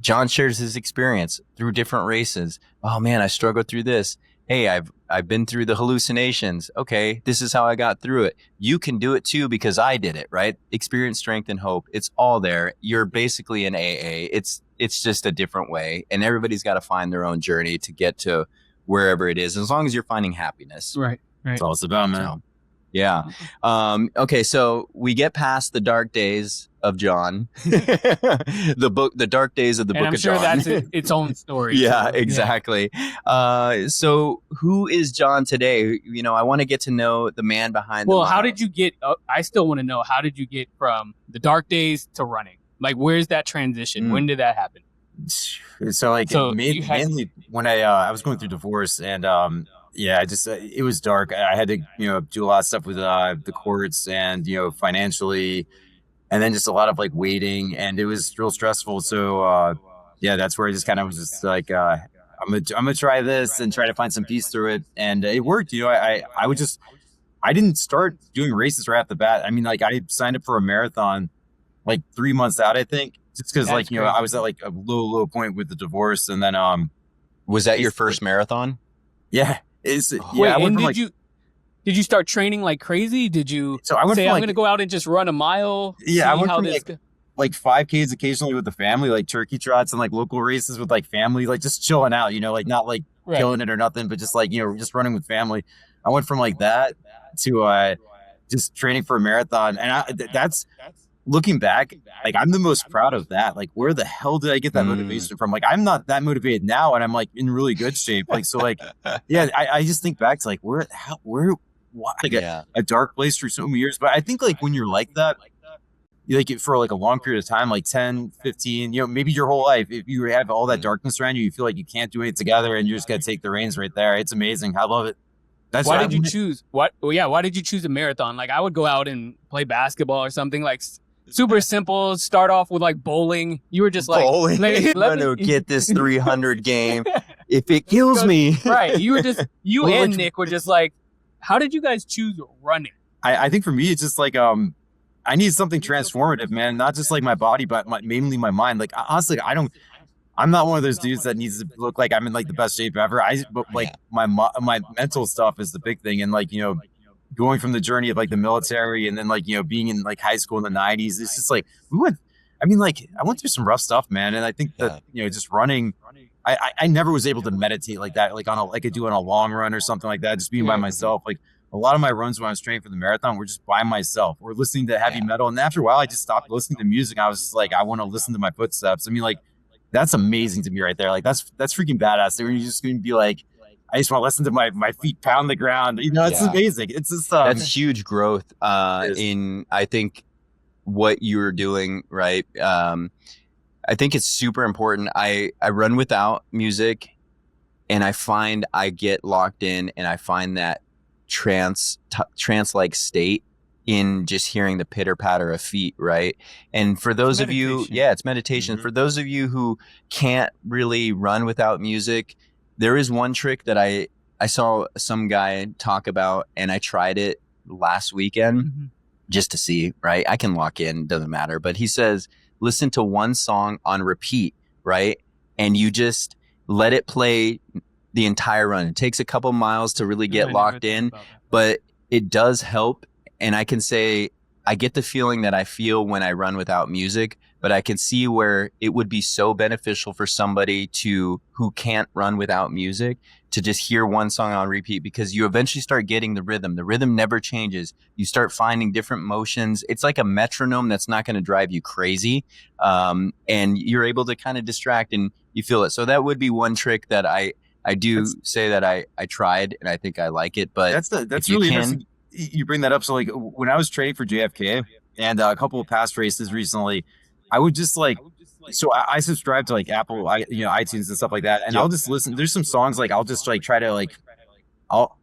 John shares his experience through different races. Oh man, I struggled through this. Hey, I've been through the hallucinations. Okay, this is how I got through it. You can do it too because I did it, right? Experience, strength, and hope. It's all there. You're basically in AA. It's just a different way, and everybody's got to find their own journey to get to wherever it is, as long as you're finding happiness. Right. That's all it's about, man. So, yeah. Okay, so we get past the dark days of John, the dark days of the book of John. I'm sure that's its own story. Yeah, exactly. So who is John today? I want to get to know the man behind the miles. How did you get, I still want to know, how did you get from the dark days to running? Like, where's that transition? When did that happen? So mainly when I was going through divorce and, it was dark. I had to, do a lot of stuff with the courts and, financially, and then just a lot of like waiting, and it was real stressful. So, that's where I just kind of was just like, I'm gonna try this and try to find some peace through it. And it worked. I didn't start doing races right off the bat. I mean, like I signed up for a marathon like 3 months out, I think, just because like, crazy. I was at like a low point with the divorce. And then, was that your first marathon? Yeah. Did you start training like crazy? Did you say, I'm going to go out and just run a mile? Yeah, I went from like 5Ks occasionally with the family, like turkey trots and like local races with like family, like just chilling out, like not like killing it or nothing, but just like, just running with family. I went from like that to just training for a marathon. And that's looking back, like I'm the most proud of that. Like, where the hell did I get that motivation from? Like, I'm not that motivated now, and I'm like in really good shape. Like, so like, I just think back to like a dark place for so many years. But I think like when you're like that, like for like a long period of time, like 10, 15, maybe your whole life, if you have all that darkness around you, you feel like you can't do it together, and you just got to take the reins right there. It's amazing. I love it. Why did you choose a marathon? Like I would go out and play basketball or something like super simple, start off with like bowling. You were just like, bowling. Let me get this 300 game. If it kills me. Right. You were just, and Nick were just like, how did you guys choose running? I think for me, it's just like, I need something transformative, man. Not just like my body, but mainly my mind. Like honestly, I'm not one of those dudes that needs to look like I'm in like the best shape ever. But like my mental stuff is the big thing. And like, going from the journey of like the military and then like, being in like high school in the 90s, it's just like, I went through some rough stuff, man. And I think that, just running, I never was able to meditate like that, like I do on a long run or something like that, just being by myself. Like a lot of my runs when I was training for the marathon were just by myself or listening to heavy metal. And after a while, I just stopped listening to music. I was just like, I want to listen to my footsteps. I mean, like, that's amazing to me right there. Like that's freaking badass. You're just going to be like, I just want to listen to my feet pound the ground. You know, it's amazing. It's just that's huge growth in, I think, what you're doing, right? I think it's super important. I run without music, and I find I get locked in, and I find that trance-like state in just hearing the pitter patter of feet, right? And for those of you, it's meditation. Mm-hmm. For those of you who can't really run without music, there is one trick that I saw some guy talk about, and I tried it last weekend just to see, right? I can lock in, doesn't matter. But he says, listen to one song on repeat, right? And you just let it play the entire run. It takes a couple miles to really get locked in, but it does help. And I can say, I get the feeling that I feel when I run without music, but I can see where it would be so beneficial for somebody who can't run without music to just hear one song on repeat, because you eventually start getting the rhythm. The rhythm never changes. You start finding different motions. It's like a metronome that's not going to drive you crazy. And you're able to kind of distract and you feel it. So that would be one trick that I say that I tried, and I think I like it. But that's really interesting. You bring that up. So like when I was training for JFK and a couple of past races recently, I would just like, so I subscribe to like Apple, iTunes and stuff like that. And I'll just listen. There's some songs, like I'll just like try to like, I'll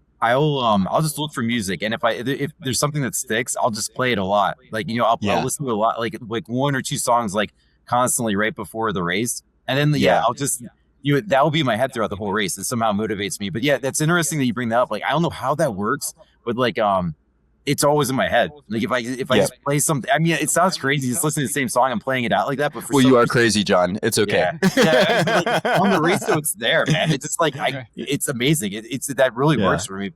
just look for music. And if there's something that sticks, I'll just play it a lot. Like, I'll listen to a lot, like one or two songs, like constantly right before the race. And then, I'll just, that will be in my head throughout the whole race. It somehow motivates me. But yeah, that's interesting that you bring that up. Like, I don't know how that works, but like, it's always in my head. Like if I just play something, I mean, it sounds crazy just listening to the same song and playing it out like that. But you are crazy, John. It's okay. Like, on the race, so it's there, man. It's just like it's amazing. That really works for me.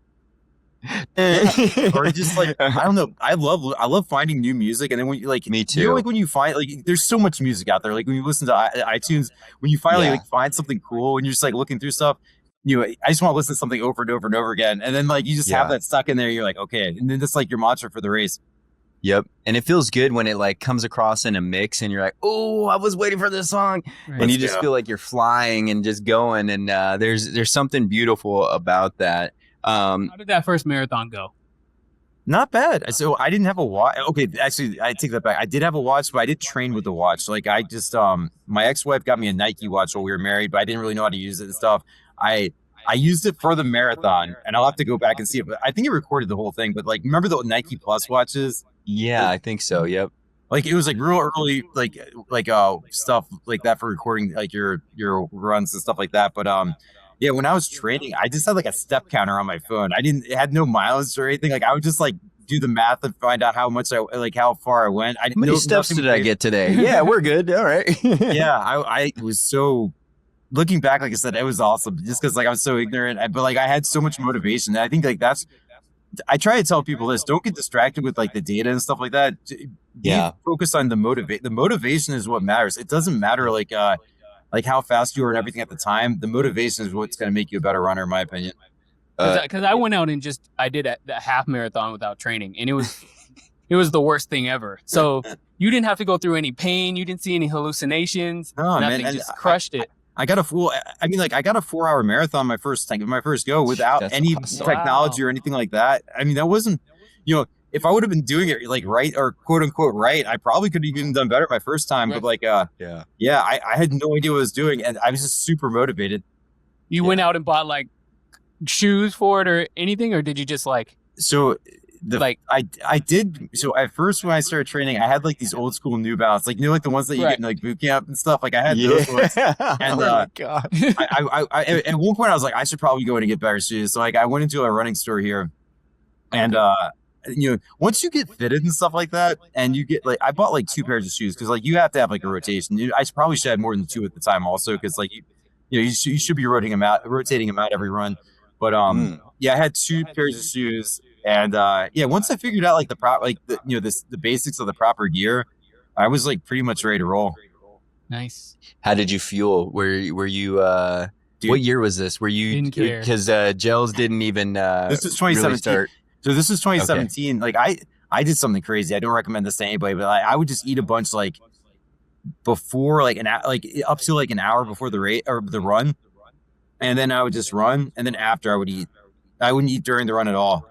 Or just like, I don't know. I love finding new music, and then when you like, me too. Like when you find like, there's so much music out there. Like when you listen to iTunes, when you finally like find something cool, when you're just like looking through stuff. I just want to listen to something over and over and over again. And then like, you just have that stuck in there. You're like, okay. And then that's like your mantra for the race. Yep. And it feels good when it like comes across in a mix and you're like, oh, I was waiting for this song. Right. And you just feel like you're flying and just going. And there's something beautiful about that. How did that first marathon go? Not bad. So I didn't have a watch. Okay, actually, I take that back. I did have a watch, but I did train with the watch. Like I just, my ex-wife got me a Nike watch while we were married, but I didn't really know how to use it and stuff. I used it for the marathon, and I'll have to go back and see it. But I think it recorded the whole thing. But like, remember the Nike Plus watches? Yeah, I think so. Yep. Like it was like real early, like stuff like that for recording like your runs and stuff like that. But yeah, when I was training, I just had like a step counter on my phone. It had no mileage or anything. Like I would just like do the math and find out how far I went. How many steps did I get today? Yeah, we're good. All right. Yeah, I was so. Looking back, like I said, it was awesome just because like I was so ignorant, but like I had so much motivation. And I think like I try to tell people this: don't get distracted with like the data and stuff like that. Focus on the motivation. The motivation is what matters. It doesn't matter like how fast you are and everything at the time. The motivation is what's going to make you a better runner, in my opinion. Because I went out and I did a half marathon without training, and it was the worst thing ever. So you didn't have to go through any pain. You didn't see any hallucinations. No, nothing. Man, just crushed it. I got a 4-hour marathon my first go without any technology or anything like that. I mean, that wasn't, if I would have been doing it like right or quote unquote right, I probably could have even done better my first time. But like, I had no idea what I was doing, and I was just super motivated. You went out and bought like shoes for it or anything, or did you just like? So I did. So at first when I started training, I had like these old school New Balance, like like the ones that you get in like boot camp and stuff. Like I had those ones. And oh my God. I at one point I was like, I should probably go in and get better shoes. So like I went into a running store here, and once you get fitted and stuff like that, and you get like, I bought like 2 pairs of shoes because like you have to have like a rotation. I probably should have more than 2 at the time also, because like you should be rotating them out every run. But I had 2 pairs of shoes. And once I figured out like the basics of the proper gear, I was like pretty much ready to roll. Nice. How did you fuel? Were you Dude, what year was this? Were you Didn't care. because gels didn't even this is really 2017. start? So this is 2017. Like I did something crazy. I don't recommend this to anybody, but I would just eat a bunch like before like up to like an hour before the rate or the run, and then I would just run, and then after I would eat. I wouldn't eat during the run at all.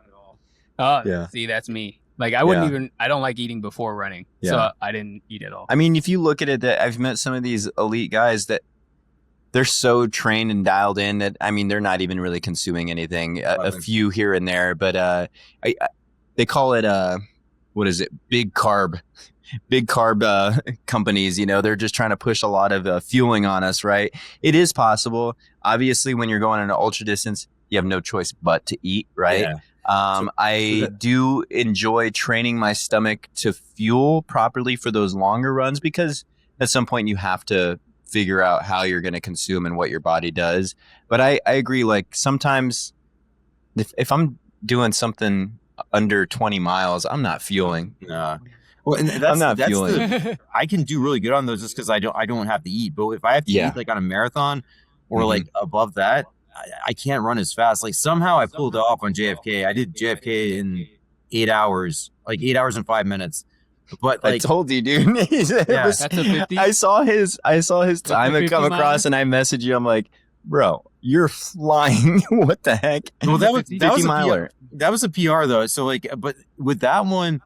Oh, Yeah. see, that's me. Like I wouldn't even. I don't like eating before running, so I didn't eat at all. I mean, if you look at it, that I've met some of these elite guys that they're so trained and dialed in that, I mean, they're not even really consuming anything, a few here and there, but they call it, what is it? Big carb companies, you know, they're just trying to push a lot of fueling on us, right? It is possible. Obviously, when you're going on an ultra distance, you have no choice but to eat, right? Yeah. I do enjoy training my stomach to fuel properly for those longer runs, because at some point you have to figure out how you're going to consume and what your body does. But I agree, like sometimes if I'm doing something under 20 miles, I'm not fueling. Nah. Well, and I'm not fueling. I can do really good on those just because I don't have to eat. But if I have to eat like on a marathon or like above that, I can't run as fast. Like somehow I pulled it off on JFK. I did JFK in 8 hours, like 8 hours and 5 minutes. But like, I told you, dude. That's a 50. I saw his time had come 50 across, and I messaged you. I'm like, bro, you're flying. What the heck? well, that was 50 miler. That was a PR though. So like, but with that one,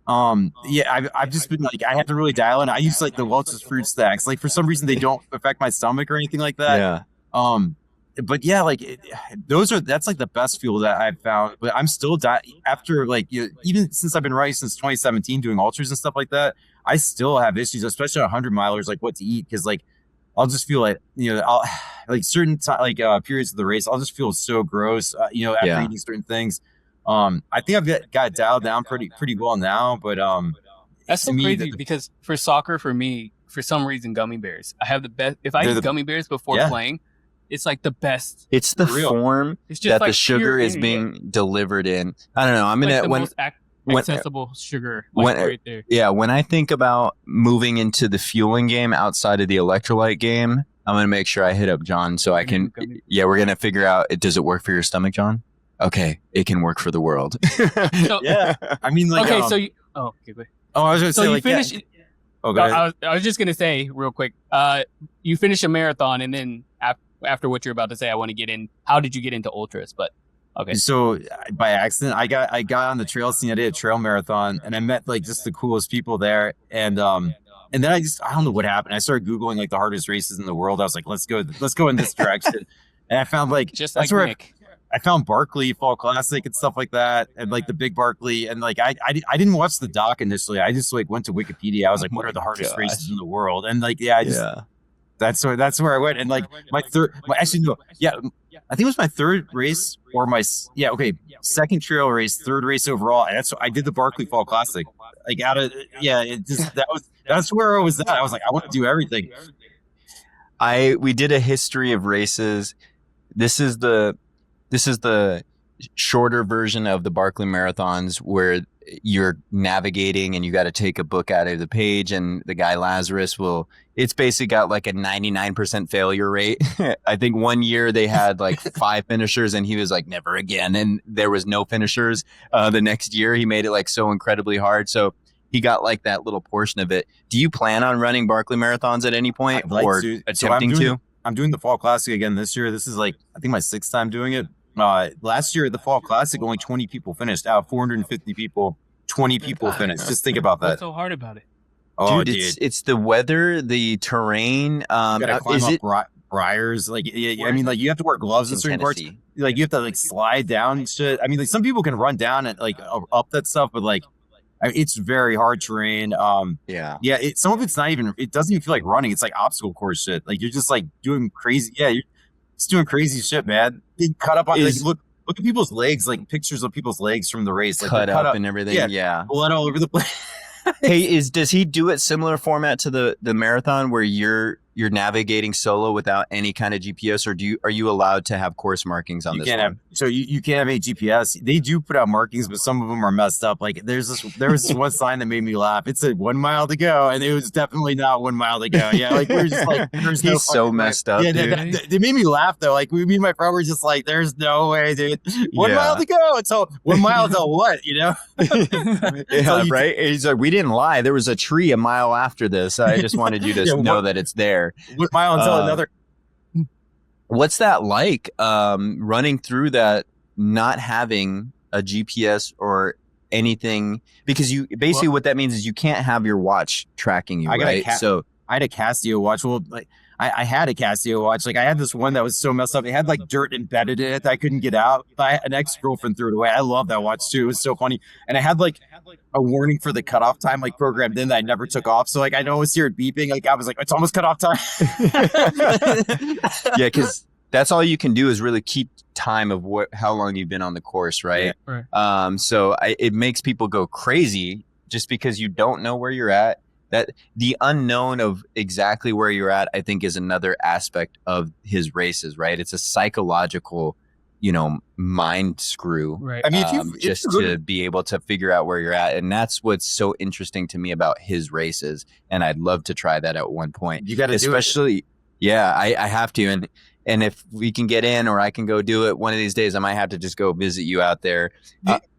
I've just been like, I have to really dial in. I use like the Welch's fruit stacks. Like for some reason they don't affect my stomach or anything like that. Yeah. But yeah, like that's like the best fuel that I've found. But I'm still after like even since I've been running since 2017 doing ultras and stuff like that, I still have issues, especially on 100 milers, like what to eat, because like I'll just feel like I'll like certain periods of the race I'll just feel so gross, after eating certain things. I think I've got it dialed down pretty well now, but that's so crazy because for soccer, for me, for some reason, gummy bears. I have the best. If I eat gummy bears before playing, it's like the best. It's the form it's just that like the sugar is being delivered in. I don't know. I'm like gonna most accessible sugar, like right there. Yeah, when I think about moving into the fueling game outside of the electrolyte game, I'm gonna make sure I hit up John so I can. Yeah, we're gonna figure out. Does it work for your stomach, John? Okay, it can work for the world. So, yeah, I mean, like, okay, so you. Oh, okay, wait. Oh, I was gonna say, you like, finish. Yeah. Oh, go ahead. I was just gonna say real quick. You finish a marathon, and then after what you're about to say, I want to get in. How did you get into ultras? But okay. So by accident, I got on the trail scene. I did a trail marathon, and I met like just the coolest people there. And then I don't know what happened. I started Googling like the hardest races in the world. I was like, let's go in this direction. And I found like just that's like where Nick. I found Barkley Fall Classic and stuff like that, and like the big Barkley. And like I didn't watch the doc initially. I just like went to Wikipedia. I was like, what are the hardest races in the world? And like, that's where I went. And like I think it was my third race or second trail race, third race overall. And I did the Barkley Fall Classic. Like that's where I was at. I was like, I want to do everything. We did a history of races. This is the shorter version of the Barkley marathons where you're navigating and you got to take a book out of the page, and the guy Lazarus it's basically got like a 99% failure rate. I think one year they had like 5 finishers and he was like, never again. And there was no finishers. The next year he made it like so incredibly hard. So he got like that little portion of it. Do you plan on running Barkley marathons at any point attempting to? I'm doing the Fall Classic again this year. This is like, I think my 6th time doing it. Last year at the Fall Classic, only 20 people finished out of 450 people. 20 people finished. Just think about that. What's so hard about it? Oh, dude, it's the weather, the terrain. You gotta climb up briars. Like, I mean, like you have to wear gloves in certain parts. Like you have to like slide down and shit. I mean, like some people can run down and like up that stuff, but like it's very hard terrain. Some of it's not even. It doesn't even feel like running. It's like obstacle course shit. Like you're just like doing crazy. Yeah, you're just doing crazy shit, man. They cut up on look at people's legs, like pictures of people's legs from the race, like cut up and everything. Yeah, blood all over the place. Hey, does he do it similar format to the marathon where you're you're navigating solo without any kind of GPS, or are you allowed to have course markings on this one? You can't have any GPS. They do put out markings, but some of them are messed up. Like there was this one sign that made me laugh. It said 1 mile to go, and it was definitely not 1 mile to go. Yeah, like we're just like, there's no. He's so messed up. Yeah, they made me laugh though. Like me and my friend were just like, there's no way, dude. 1 mile to go. So 1 mile to what? You know? Yeah, right. He's like, we didn't lie. There was a tree a mile after this. I just wanted you to know that it's there. 1 mile until another. What's that like? Running through that, not having a GPS or anything, because you basically what that means is you can't have your watch tracking you, right? So I had a Casio watch. Well, like I had a Casio watch. Like I had this one that was so messed up. It had like dirt embedded in it that I couldn't get out. An ex-girlfriend threw it away. I love that watch too. It was so funny. And I had like a warning for the cutoff time, like programmed in that I never took off. So like I always hear it beeping. Like I was like, it's almost cutoff time. Yeah, because that's all you can do is really keep time of how long you've been on the course, right? Yeah, right. So it makes people go crazy just because you don't know where you're at. That the unknown of exactly where you're at, I think, is another aspect of his races, right? It's a psychological, mind screw. Right. I mean, to be able to figure out where you're at. And that's what's so interesting to me about his races. And I'd love to try that at one point. You got to do it. Especially, yeah, I have to. And if we can get in, or I can go do it one of these days, I might have to just go visit you out there.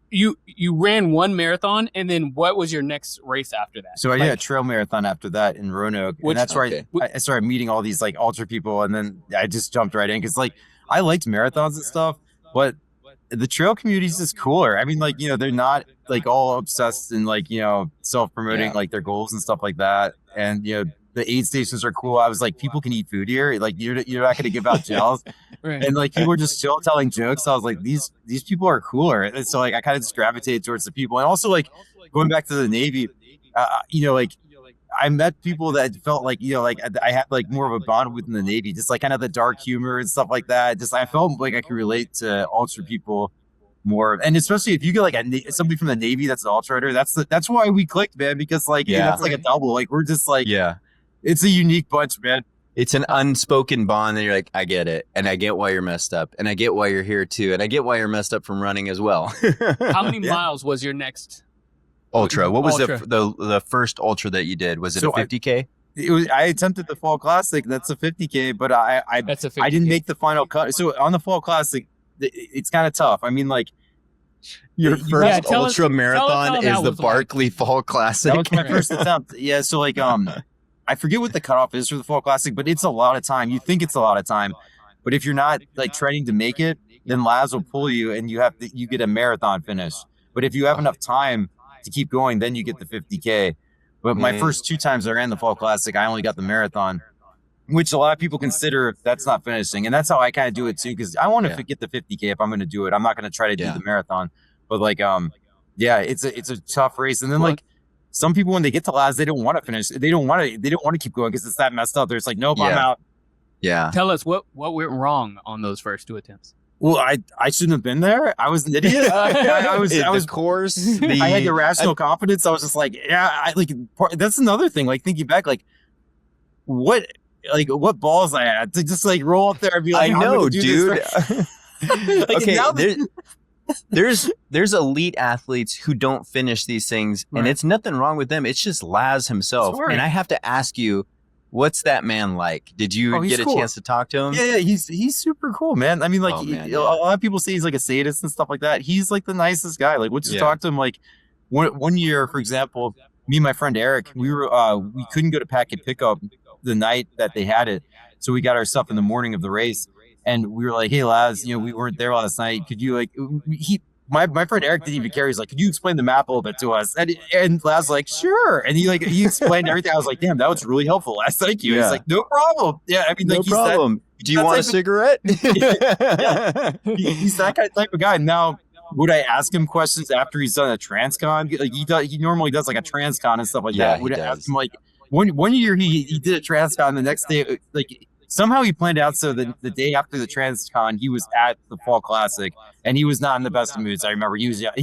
You ran one marathon, and then what was your next race after that? So I did a trail marathon after that in Roanoke, and that's where I started meeting all these like ultra people, and then I just jumped right in because like I liked marathons and stuff, but the trail community is just cooler. I mean, like they're not like all obsessed and like self-promoting like their goals and stuff like that, and the aid stations are cool. I was like, people can eat food here. Like you're not going to give out gels. Right. And like people were just chill telling jokes. I was like, these people are cooler. And so like I kind of just gravitated towards the people. And also like going back to the Navy, like I met people that felt like, like I had like more of a bond within the Navy, just like kind of the dark humor and stuff like that. Just I felt like I could relate to ultra people more, and especially if you get like somebody from the Navy that's an ultra runner, that's why we clicked, man. Because like that's like a double. Like we're just like it's a unique bunch, man. It's an unspoken bond, and you're like, I get it, and I get why you're messed up, and I get why you're here too, and I get why you're messed up from running as well. How many miles was your ultra? What was the first ultra that you did? Was it a 50K? I attempted the Fall Classic. That's a 50K, but I didn't make the final cut. So on the Fall Classic, it's kind of tough. I mean, like your first ultra marathon is the Barkley Fall Classic. That was my first attempt. Yeah, so like I forget what the cutoff is for the Fall Classic, but it's a lot of time. You think it's a lot of time, but if you're not like training to make it, then Laz will pull you and you get a marathon finish. But if you have enough time to keep going, then you get the 50K. But my first 2 times I ran the Fall Classic, I only got the marathon, which a lot of people consider that's not finishing. And that's how I kind of do it too, because I want to get the 50K if I'm going to do it. I'm not going to try to do the marathon. But like, it's a tough race. And then like, some people, when they get to Laz, they don't want to finish. They don't want to keep going because it's that messed up. They're just like, nope, I'm out. Yeah. Tell us what went wrong on those first 2 attempts. Well, I shouldn't have been there. I was an idiot. I was I had irrational confidence. I was just like, that's another thing. Like thinking back, like what balls I had to just like roll up there and be like, I know, dude. Okay. There's elite athletes who don't finish these things, and it's nothing wrong with them. It's just Laz himself. Sorry. And I have to ask you, what's that man like? Did you get a chance to talk to him? Yeah, he's super cool, man. I mean, like a lot of people say he's like a sadist and stuff like that. He's like the nicest guy. Like, we'll just talk to him. Like one year, for example, me and my friend Eric, we couldn't go to packet pickup the night that they had it, so we got our stuff in the morning of the race. And we were like, hey, Laz, we weren't there last night. Could you my friend Eric didn't even care. He's like, could you explain the map a little bit to us? And Laz was like, sure. And he explained everything. I was like, damn, that was really helpful, Laz. Thank you. Yeah. He's like, no problem. Yeah, I mean, like, no problem. Do you want a cigarette? He's that type of guy. Now, would I ask him questions after he's done a transcon? Like he normally does like a transcon and stuff like that. Would I ask him like one year he did a transcon, the next day like. Somehow he planned out so that the day after the TransCon, he was at the Fall Classic, and he was not in the best of moods. I remember he was a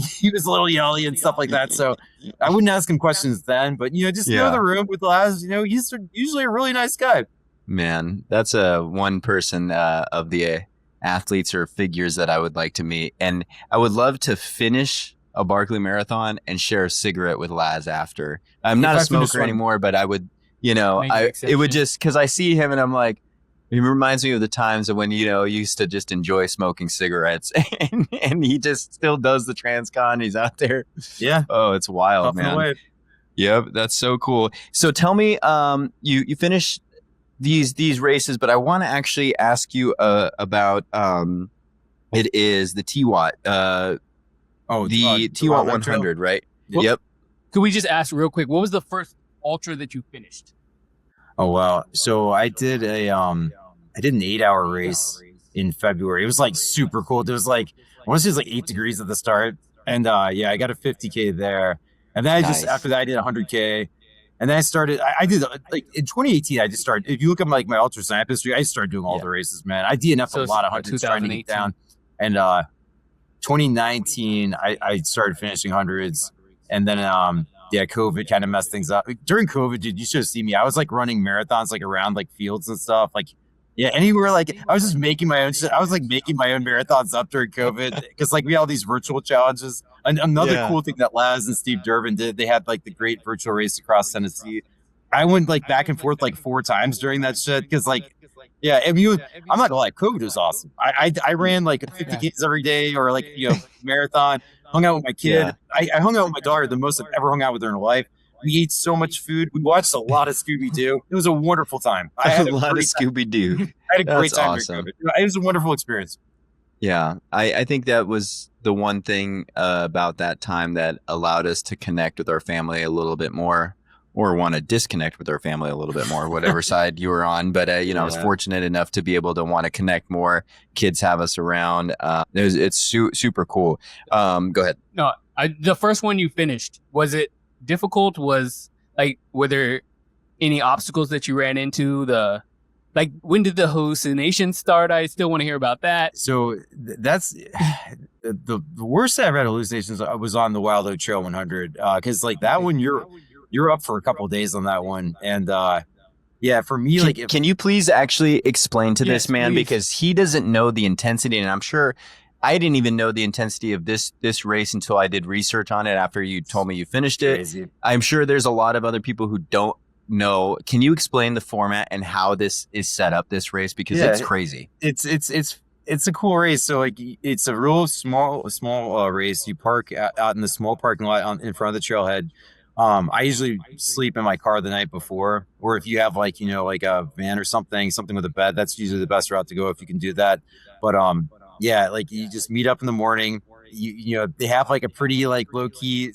little yelly and stuff like that. So I wouldn't ask him questions then, but just know the room with Laz. He's usually a really nice guy. Man, that's one person of the athletes or figures that I would like to meet. And I would love to finish a Barkley Marathon and share a cigarette with Laz after. I'm not a smoker anymore, but I would, it would just, because I see him and I'm like, it reminds me of the times of when, you used to just enjoy smoking cigarettes and he just still does the Transcon. He's out there. Yeah. Oh, it's wild, man. Away. Yep. That's so cool. So tell me, you finished these races, but I want to actually ask you about it is the TWAT TWAT 100, right? Well, yep. Could we just ask real quick, what was the first ultra that you finished? Oh wow. So I did an 8-hour race in February. It was like super cold. It was like, I want to say it was like 8 degrees at the start. And I got a 50K there. And then after that I did 100K. And then I started, I did like in 2018, I just started, if you look at my ultra science history, I started doing all the races, man. I DNF'd a lot of hundreds trying to get down. And 2019, I started finishing hundreds. And then, COVID kind of messed things up. During COVID, dude, you should have seen me. I was like running marathons, like around like fields and stuff. Like, yeah, anywhere. Like I was just making my own shit. I was like making my own marathons up during COVID because like we had all these virtual challenges. And another cool thing that Laz and Steve Durbin did, they had like the great virtual race across Tennessee. I went like back and forth like 4 times during that shit because like, yeah, I'm not gonna lie, COVID was awesome. I ran like 50 Ks every day or like marathon. Hung out with my kid. I hung out with my daughter the most I've ever hung out with her in her life. We ate so much food. We watched a lot of Scooby-Doo. It was a wonderful time. I had a lot of Scooby-Doo. I had a great time. Awesome. It was a wonderful experience. Yeah, I think that was the one thing about that time that allowed us to connect with our family a little bit more, or want to disconnect with our family a little bit more, whatever side you were on. But, I was fortunate enough to be able to want to connect more. Kids have us around. It's super cool. Go ahead. No, the first one you finished, was it difficult? Were there any obstacles that you ran into? When did the hallucinations start? I still want to hear about that. So that's the worst I've had hallucinations was on the Wild Oak Trail 100. Because like that one, you're up for a couple of days on that one. And for me, can you please actually explain to this man, because he doesn't know the intensity, and I'm sure I didn't even know the intensity of this race until I did research on it after you told me you finished it. Crazy. I'm sure there's a lot of other people who don't know. Can you explain the format and how this is set up, this race? Because it's crazy. It's a cool race. So like it's a real small race. You park out in the small parking lot in front of the trailhead. I usually sleep in my car the night before, or if you have like a van or something with a bed, that's usually the best route to go if you can do that. But like you just meet up in the morning. They have like a pretty like low key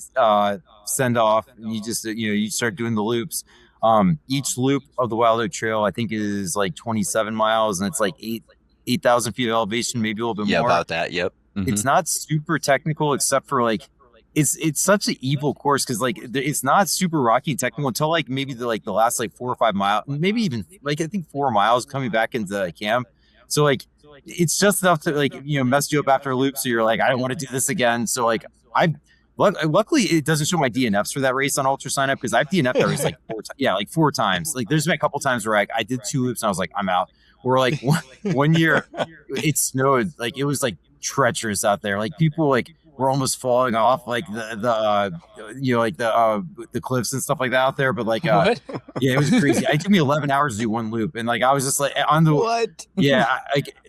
send off. And you just you start doing the loops. Each loop of the Wild Oak Trail I think is like 27 miles, and it's like 8,000 feet of elevation, maybe a little bit more. Yeah, about that. Yep. Mm-hmm. It's not super technical except for like. It's such an evil course because like it's not super rocky and technical until like maybe the last like 4 or 5 miles, maybe even like I think 4 miles coming back into camp. So like it's just enough to like mess you up after a loop. So you're like, I don't want to do this again. So like luckily it doesn't show my DNFs for that race on Ultra Sign Up because I've DNF'd that race like 4 times. Like there's been a couple times where I did 2 loops and I was like, I'm out. Or like one year it snowed, like it was like treacherous out there. Like people like were almost falling off like the cliffs and stuff like that out there. But like, what? Yeah, it was crazy. It took me 11 hours to do one loop. And like, I was just like on the, what? Yeah.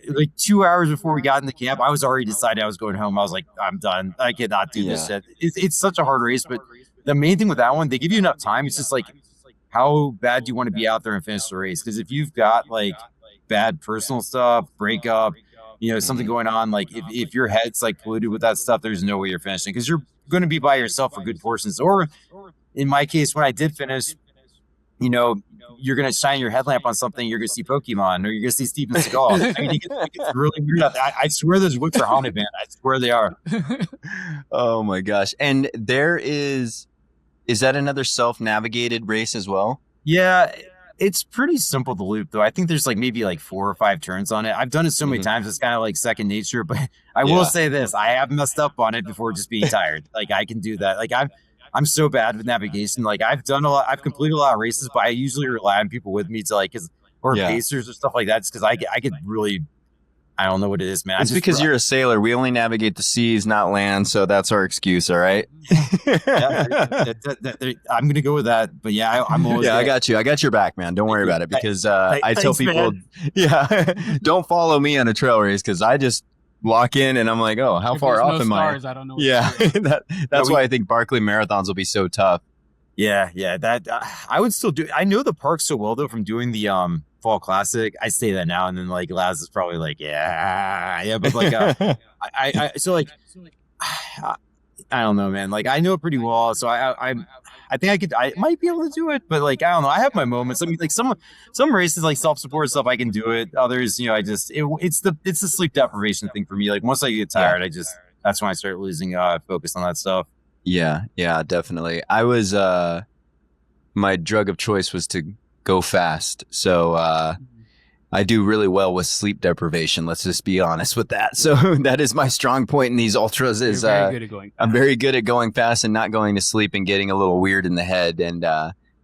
Like 2 hours before we got in the camp, I was already decided I was going home. I was like, I'm done. I cannot do this shit. It's such a hard race, but the main thing with that one, they give you enough time. It's just like, how bad do you want to be out there and finish the race? Because if you've got like bad personal stuff, breakup, something going on, like if your head's like polluted with that stuff, there's no way you're finishing because you're going to be by yourself for good portions. Or in my case, when I did finish, you're going to shine your headlamp on something, you're going to see Pokemon or you're going to see Steven Seagal. I mean, it gets really weird. I swear those woods are haunted, man. I swear they are. Oh my gosh. And is that another self-navigated race as well? Yeah. It's pretty simple to loop, though. I think there's like maybe like 4 or 5 turns on it. I've done it so many times; it's kind of like second nature. But I will say this: I have messed up on it before, just being tired. Like I can do that. Like I'm so bad with navigation. Like I've completed a lot of races, but I usually rely on people with me to like, because or Yeah. pacers or stuff like that. Because I could really, I don't know what it is, man. It's because you're a sailor. We only navigate the seas, not land. So that's our excuse. All right. I'm gonna go with that. But yeah, I'm always. Yeah, I got you. I got your back, man. Don't worry about it because I tell thanks, people, man. don't follow me on a trail race because I just walk in and I'm like, oh, how If far there's off no am stars, I don't know. What Yeah, to do. that's why I think Barkley marathons will be so tough. Yeah. That I would still do. I know the park so well though from doing the Fall Classic. I say that now, and then like Laz is probably like, yeah, but like I so like I don't know, man. Like I know it pretty well, so I think I might be able to do it, but like I don't know. I have my moments. I mean, like some races like self-support stuff, I can do it. Others, you know, it's the sleep deprivation thing for me. Like once I get tired, that's when I start losing focus on that stuff. Yeah, definitely. I was my drug of choice was to go fast, so I do really well with sleep deprivation. Let's just be honest with that. So that is my strong point in these ultras. Is You're very good at going fast. I'm very good at going fast and not going to sleep and getting a little weird in the head. And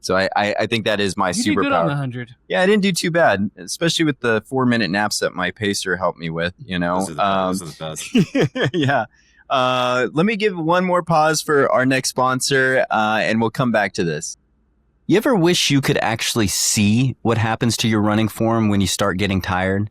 so I think that is my You did good on the superpower. 100. Yeah, I didn't do too bad, especially with the 4-minute naps that my pacer helped me with. You know, Those are the best. yeah. Let me give one more pause for our next sponsor, and we'll come back to this. You ever wish you could actually see what happens to your running form when you start getting tired?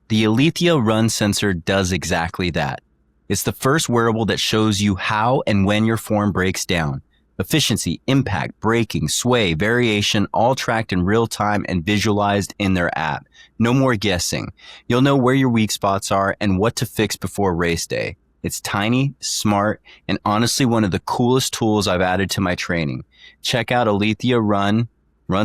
The Alethea Run Sensor does exactly that. It's the first wearable that shows you how and when your form breaks down. Efficiency, impact, braking, sway, variation, all tracked in real time and visualized in their app. No more guessing. You'll know where your weak spots are and what to fix before race day. It's tiny, smart, and honestly one of the coolest tools I've added to my training. Check out Alethea Run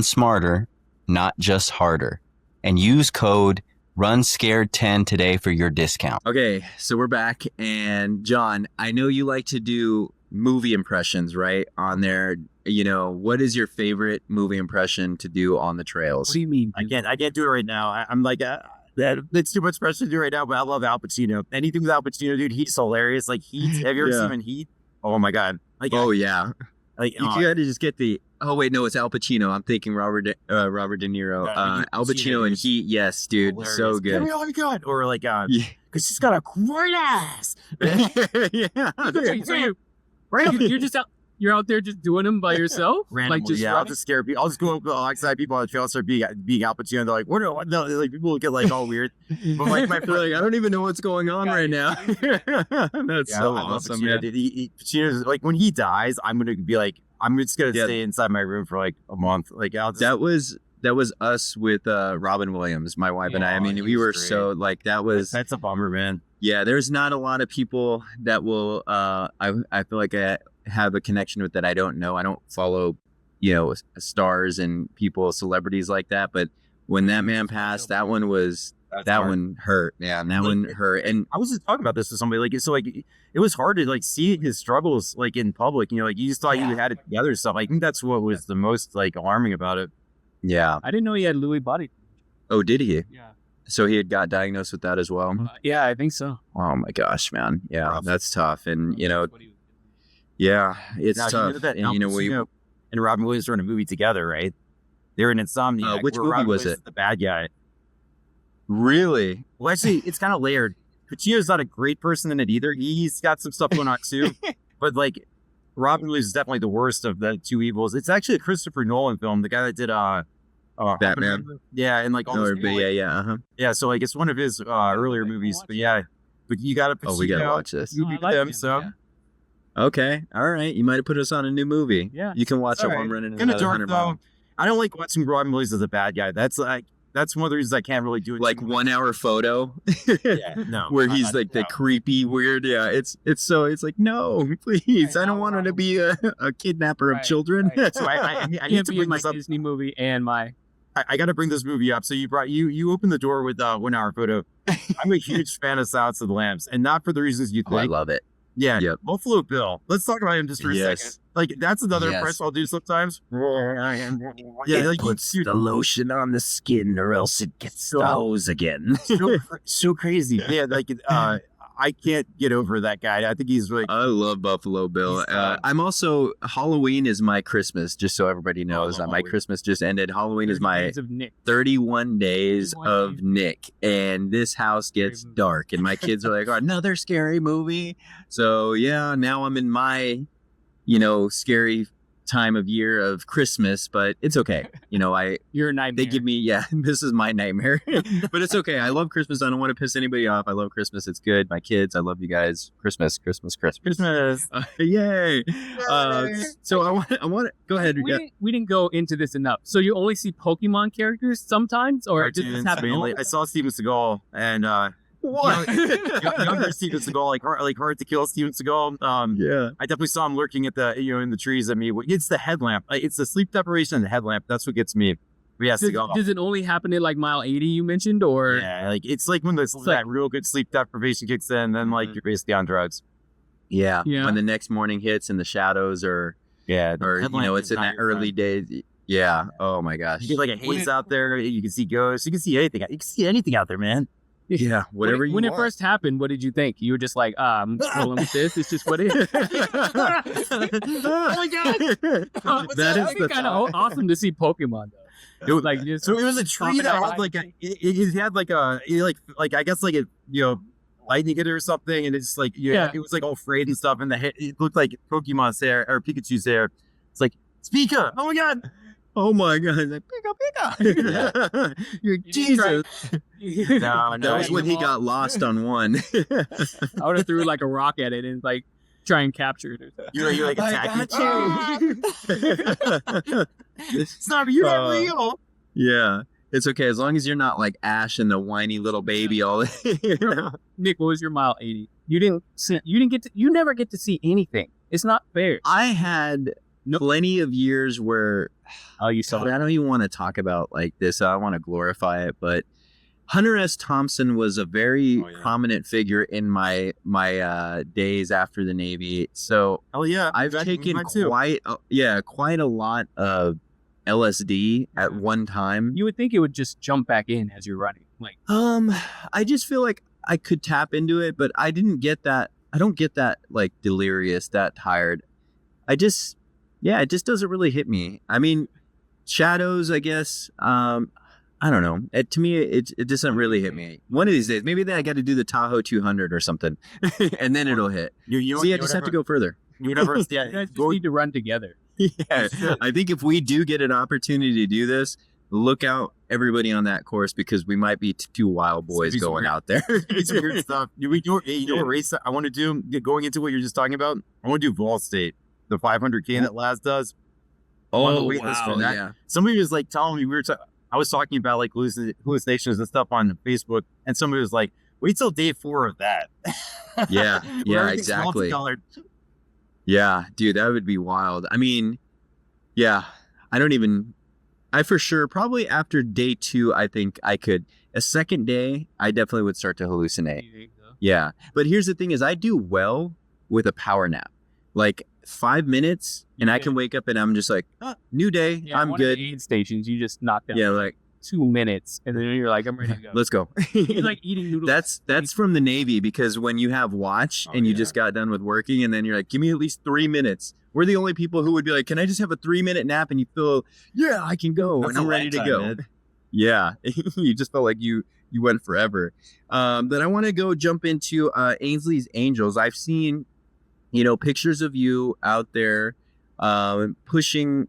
smarter, not just harder. And use code RUNSCARED10 today for your discount. Okay, so we're back. And John, I know you like to do movie impressions, right? On there, you know, what is your favorite movie impression to do on the trails? What do you mean? I can't do it right now. I'm like that's too much pressure to do right now. But I love Al Pacino. Anything with Al Pacino, dude, he's hilarious. Like Heat. Have you ever seen him in Heat? Oh my god. Like Oh, yeah. like You got to just get the. Oh wait, no, it's Al Pacino. I'm thinking Robert De Niro. Yeah, Al Pacino and Heat, yes, dude, hilarious. so good. Oh my god. Or like Yeah. because he's got a great ass. Yeah. So you're just out. You're out there just doing them by yourself, Randomly, like just yeah, I'll running? just scare people. I'll just go up alongside people on the trail, start being Al Pacino. They're like, "What? No!" Like people will get like all weird. But like my They're like, I don't even know what's going on right now. That's so I love awesome, Pacino, man. dude. Pacino's like when he dies, I'm gonna be like, I'm just gonna Yeah. stay inside my room for like a month. Like I'll just, That was us with Robin Williams, my wife and I. I mean, he we was were great. so like that was. that's a bummer, man. Yeah, there's not a lot of people that will. I feel like I have a connection with that I don't know. I don't follow, you know, stars and people, celebrities like that. But when that man passed, that one was That's that hard. one hurt. Yeah, that one hurt. And I was just talking about this with somebody. Like so, like it was hard to like see his struggles like in public. You know, like you just thought you had it together and stuff. I think that's what was the most like alarming about it. yeah. I didn't know he had Lewy body. Oh, did he? Yeah. So he had got diagnosed with that as well. Yeah, I think so. Oh my gosh, man. Yeah, Rough. that's tough. And you know, yeah, it's Now, tough. you know that And Al you know, Pacino and Robin Williams were in a movie together, right? They were in Insomniac. Which where movie Robin was Williams it? is the bad guy. Really? Well, actually, it's kind of layered. Pacino's not a great person in it either. He's got some stuff going on too. But like, Robin Williams is definitely the worst of the two evils. It's actually a Christopher Nolan film. The guy that did Batman. Yeah, and like all Oh, those but people, like- yeah. Uh-huh. yeah. So like, it's one of his earlier movies. But yeah, but you got to. Oh, we gotta watch this. You No, I beat like them, it, so. yeah. Okay. All right. You might have put us on a new movie. Yeah. You can watch it All while right. I'm running Kind of another dark 100 though. miles. I don't like watching Robin Williams as a bad guy. That's one of the reasons I can't really do it. Like 1 hour photo. Yeah, no, Where I- he's I- like the no. creepy weird. Yeah. It's like, no, please. I don't want him to be a kidnapper of Right, children. right. So I need Can't to be bring in my this up. Disney movie and my. I got to bring this movie up. So you opened the door with 1 hour photo. I'm a huge fan of Silence of the Lambs, and not for the reasons you Oh, I think. love it. Yeah, Yep. Buffalo Bill. Let's talk about him just for a Yes. second. Like that's another Yes. impression I'll do sometimes. Yeah, It like puts dude, the lotion on the skin or else it gets So- the hose again. so crazy. Yeah, like I can't get over that guy. I think he's like, I love Buffalo Bill. I'm also, Halloween is my Christmas, just so everybody knows. My Halloween. Christmas just ended. Halloween is my Days of Nick. 31 days of Nick, and this house gets dark, and my kids are like, oh, another scary movie. So yeah, now I'm in my, scary time of year of Christmas, but it's okay. You're a nightmare. They give me, this is my nightmare, but it's okay. I love Christmas. I don't want to piss anybody off. I love Christmas. It's good. My kids, I love you guys. Christmas. Yay. So I want to go ahead. We didn't go into this enough. So you only see Pokemon characters sometimes, or does this happen? I saw Steven Seagal and What? younger Steven Seagal, like hard to kill Steven Seagal. I definitely saw him lurking at the in the trees at me. It's the headlamp. It's the sleep deprivation and the headlamp. That's what gets me. Does it only happen at like mile 80 you mentioned, or it's like when that real good sleep deprivation kicks in, then like you're basically on drugs. Yeah. When the next morning hits and the shadows are it's in that early days. Yeah. Oh my gosh. You get like a haze out there. You can see ghosts. You can see anything. You can see anything out there, man. Yeah, whatever you want. When it first happened, what did you think? You were just like, I'm rolling with this. It's just what it is. Oh my god, that is kind of awesome to see Pokemon though. It was like so it was a tree that had like it had like a I guess like a lightning hit it or something, and it's like it was like all frayed and stuff, and it looked like Pokemon's hair or Pikachu's hair. It's like Pika. Oh my god. Oh my god! Like, Pika. You're Jesus. No, that was when he got lost on one. I would have threw like a rock at it and like try and capture it. You're like attacking. It's not real. Yeah. It's okay as long as you're not like Ash and the whiny little baby all. Nick, what was your mile 80? You never get to see anything. It's not fair. I had plenty of years where you saw I don't even want to talk about like this. I want to glorify it, but Hunter S. Thompson was a very prominent figure in my days after the Navy. So I've taken quite a lot of LSD at one time. You would think it would just jump back in as you're running. Like I just feel like I could tap into it, but I didn't get that. I don't get that like delirious, that tired. It just doesn't really hit me. I mean, shadows, I guess. I don't know. To me, it doesn't really hit me. One of these days, maybe then I got to do the Tahoe 200 or something, and then it'll hit. I just have to go further. You guys just need to run together. Yeah, I think if we do get an opportunity to do this, look out, everybody on that course, because we might be two wild boys going out there. It's weird stuff. What race I want to do? Going into what you're just talking about, I want to do Vol State. The 500K that Laz does. Oh, wow. Yeah. Somebody was like telling me, I was talking about like hallucinations and stuff on Facebook, and somebody was like, wait till day 4 of that. Yeah, exactly. Yeah, dude, that would be wild. I mean, yeah, I for sure, probably after day 2, I think I could. A second day, I definitely would start to hallucinate. Yeah, but here's the thing is I do well with a power nap. Like 5 minutes and I can wake up and I'm just like, new day. I'm good. Of the aid stations, you just knock down. Yeah, like 2 minutes and then you're like, I'm ready to go. Let's go. It's like eating noodles. That's from the Navy, because when you have watch and you just got done with working and then you're like, give me at least 3 minutes. We're the only people who would be like, can I just have a 3-minute nap? And you feel, I can go and I'm ready to go. Man. Yeah. You just felt like you went forever. But I want to jump into Ainsley's Angels. I've seen pictures of you out there pushing,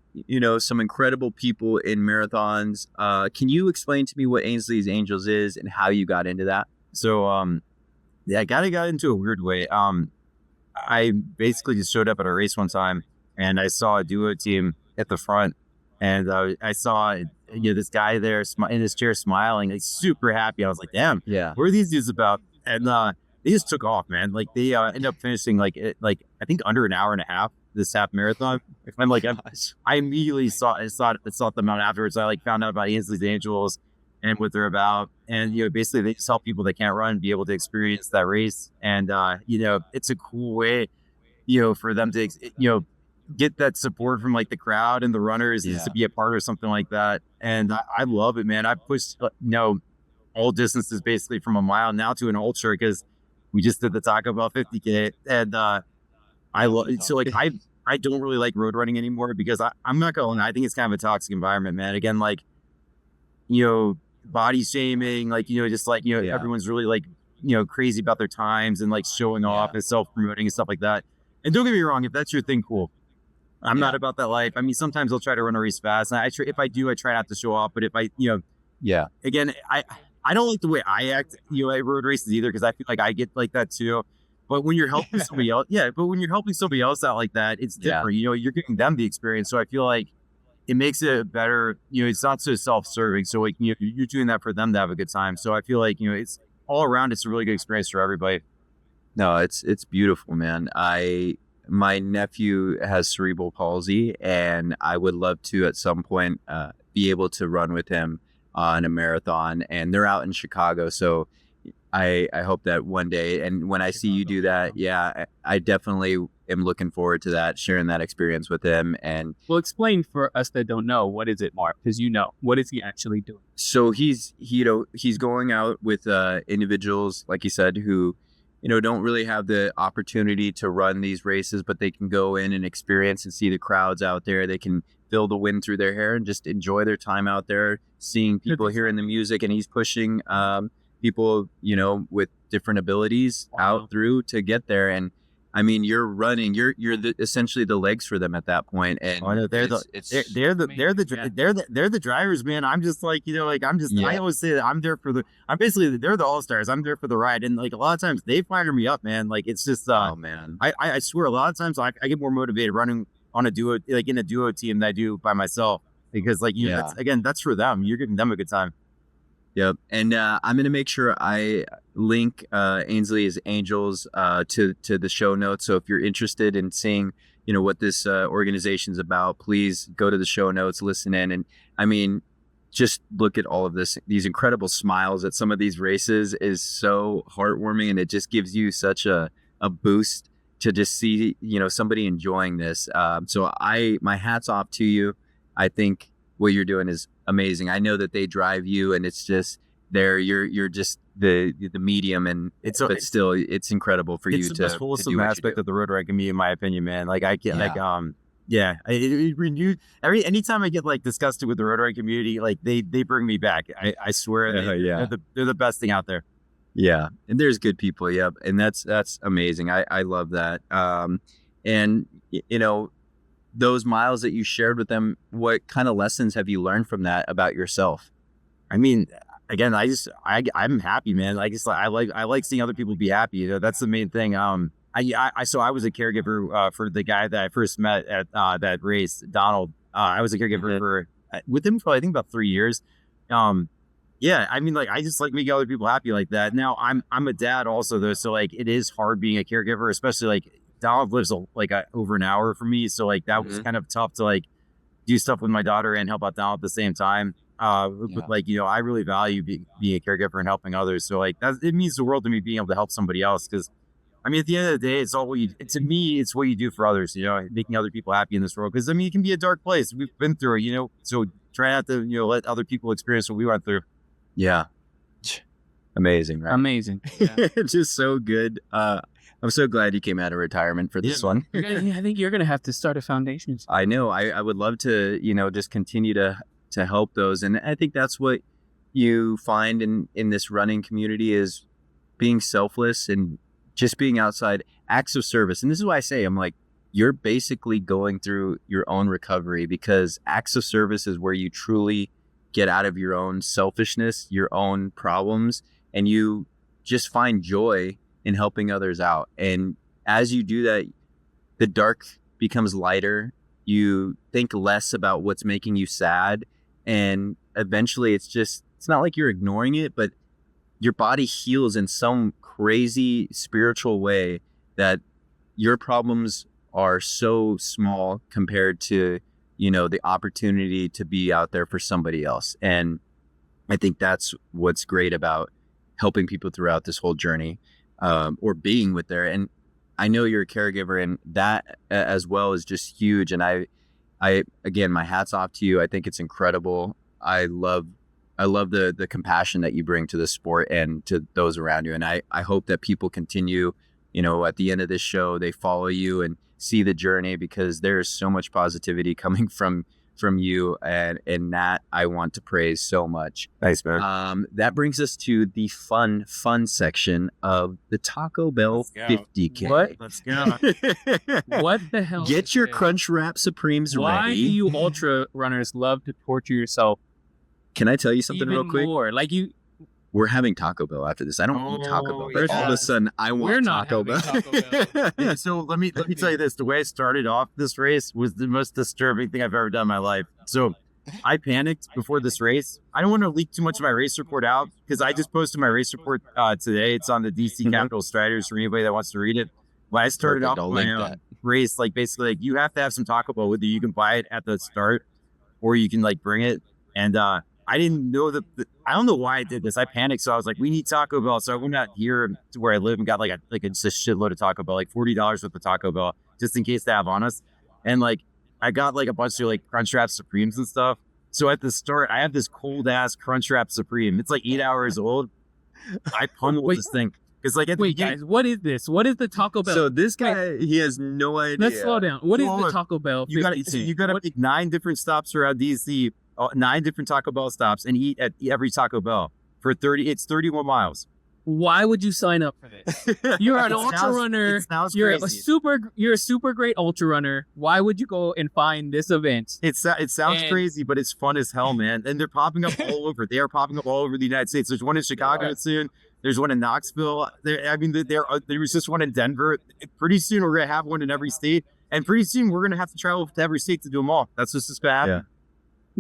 some incredible people in marathons. Can you explain to me what Ainsley's Angels is and how you got into that? So, I got into a weird way. I basically just showed up at a race one time and I saw a duo team at the front, and I saw this guy there in his chair smiling, like super happy. I was like, damn, what are these dudes about? And they just took off, man. Like they ended up finishing like I think under an hour and a half this half marathon. I'm like, I immediately sought them out afterwards. I like found out about Ainsley's Angels and what they're about, and basically they just help people that can't run be able to experience that race. And it's a cool way, for them to get that support from like the crowd and the runners to be a part of something like that. And I love it, man. I pushed all distances basically from a mile now to an ultra, because We just did the Taco Bell 50K, and I don't really like road running anymore because I'm not going. I think it's kind of a toxic environment, man. Again, like, body shaming, like, just like, everyone's really like, crazy about their times and like showing off and self-promoting and stuff like that. And don't get me wrong, if that's your thing, cool. I'm not about that life. I mean, sometimes I'll try to run a race fast, and if I do, I try not to show off. But if I, again, I don't like the way I act, at road races either, because I feel like I get like that too. But when you're helping somebody else, out like that, it's different. You're giving them the experience. So I feel like it makes it better. It's not so self-serving. So like, you're doing that for them to have a good time. So I feel like, it's all around. It's a really good experience for everybody. No, it's beautiful, man. My nephew has cerebral palsy, and I would love to at some point be able to run with him on a marathon. And they're out in Chicago, so I hope that one day. And when I see you do that, I definitely am looking forward to that, sharing that experience with him. And well, explain for us that don't know, what is it, Mark? Because what is he actually doing? So he's going out with individuals, like you said, who don't really have the opportunity to run these races, but they can go in and experience and see the crowds out there. They can feel the wind through their hair and just enjoy their time out there, seeing people, hearing the music. And he's pushing people, with different abilities out through to get there. And I mean, you're running, you're essentially the legs for them at that point. And they're the drivers, man. I'm just like, I always say that they're the all-stars. I'm there for the ride. And like a lot of times they fire me up, man. Like, it's just, oh man, I swear a lot of times I get more motivated running on a duo, like in a duo team than I do by myself, because like, that's for them. You're giving them a good time. Yep. And I'm going to make sure I link Ainsley's Angels to the show notes. So if you're interested in seeing, what this organization's about, please go to the show notes, listen in. And I mean, just look at all of these incredible smiles at some of these races is so heartwarming. And it just gives you such a boost to just see, somebody enjoying this. So my hat's off to you. I think what you're doing is amazing. I know that they drive you, and it's just you're just the medium, and it's incredible for you to. It's the most wholesome aspect of the road ride community, in my opinion, man. Like I get it renewed anytime I get like disgusted with the road ride community, like they bring me back. I swear, they're the best thing out there. Yeah, and there's good people. Yep, and that's amazing. I love that. And those miles that you shared with them, what kind of lessons have you learned from that about yourself? I mean, again, I'm happy, man. I like seeing other people be happy. That's the main thing. I was a caregiver for the guy that I first met at that race, Donald. I was a caregiver with him for I think about 3 years. I mean, like, I just like making other people happy like that. Now I'm a dad also though, so like it is hard being a caregiver, especially like Donald lives over an hour from me, so like that was kind of tough to like do stuff with my daughter and help out Donald at the same time. But like, I really value being a caregiver and helping others. So like it means the world to me being able to help somebody else. Because I mean, at the end of the day, it's what you do for others. Making other people happy in this world. Because I mean, it can be a dark place. We've been through it. So try not to let other people experience what we went through. Yeah. Amazing, right? Amazing. Yeah. Just so good. I'm so glad you came out of retirement for this one. I think you're going to have to start a foundation. I know. I would love to, just continue to help those. And I think that's what you find in this running community is being selfless and just being outside, acts of service. And this is why I say, I'm like, you're basically going through your own recovery, because acts of service is where you truly get out of your own selfishness, your own problems, and you just find joy in helping others out. And as you do that, the dark becomes lighter. You think less about what's making you sad. And eventually it's not like you're ignoring it, but your body heals in some crazy spiritual way that your problems are so small compared to, the opportunity to be out there for somebody else. And I think that's what's great about helping people throughout this whole journey. Or being with there. And I know you're a caregiver, and that as well is just huge. And I again, my hat's off to you. I think it's incredible. I love I love the compassion that you bring to the sport and to those around you. And I hope that people continue, at the end of this show, they follow you and see the journey, because there is so much positivity coming from you, and that I want to praise so much. Thanks, man. That brings us to the fun section of the Taco Bell 50K. What? Let's go. What the hell? Get your Crunchwrap Supremes Why ready. do you ultra runners love to torture yourself? Can I tell you something even real quick? more? Like you, We're having Taco Bell after this. I don't eat Taco Bell, but all of a sudden I want We're not Taco Bell. having Taco Bell. Yeah, so let me tell you this. The way I started off this race was the most disturbing thing I've ever done in my life. So I panicked before this race. I don't want to leak too much of my race report out, because I just posted my race report today. It's on the DC Capital Striders for anybody that wants to read it. When I started Perfect, off I'll my link that. race, like basically like you have to have some Taco Bell with you. You can buy it at the start, or you can like bring it. And I didn't know I don't know why I did this. I panicked, so I was like, "We need Taco Bell." So I went out here to where I live and got just a shitload of Taco Bell, like $40 worth of Taco Bell, just in case they have on us. And like I got like a bunch of like Crunchwrap Supremes and stuff. So at the start, I have this cold ass Crunchwrap Supreme. It's like 8 hours old. I pummeled this thing because like at the Wait, beginning, guys, what is this? What is the Taco Bell? So this guy, he has no idea. Let's slow down. What is Hold the on. Taco Bell? you got 50K? to pick 9 different stops around DC. 9 different Taco Bell stops, and eat at every Taco Bell for 30. It's 31 miles. Why would you sign up for this? You're an It ultra sounds- runner. It sounds You're crazy. a super great ultra runner. Why would you go and find this event? It sounds And- crazy, but it's fun as hell, man. And they're popping up all over. They are popping up all over the United States. There's one in Chicago Right. soon. There's one in Knoxville. There was just one in Denver. Pretty soon we're gonna have one in every state, and pretty soon we're gonna have to travel to every state to do them all. That's just gonna happen. Yeah.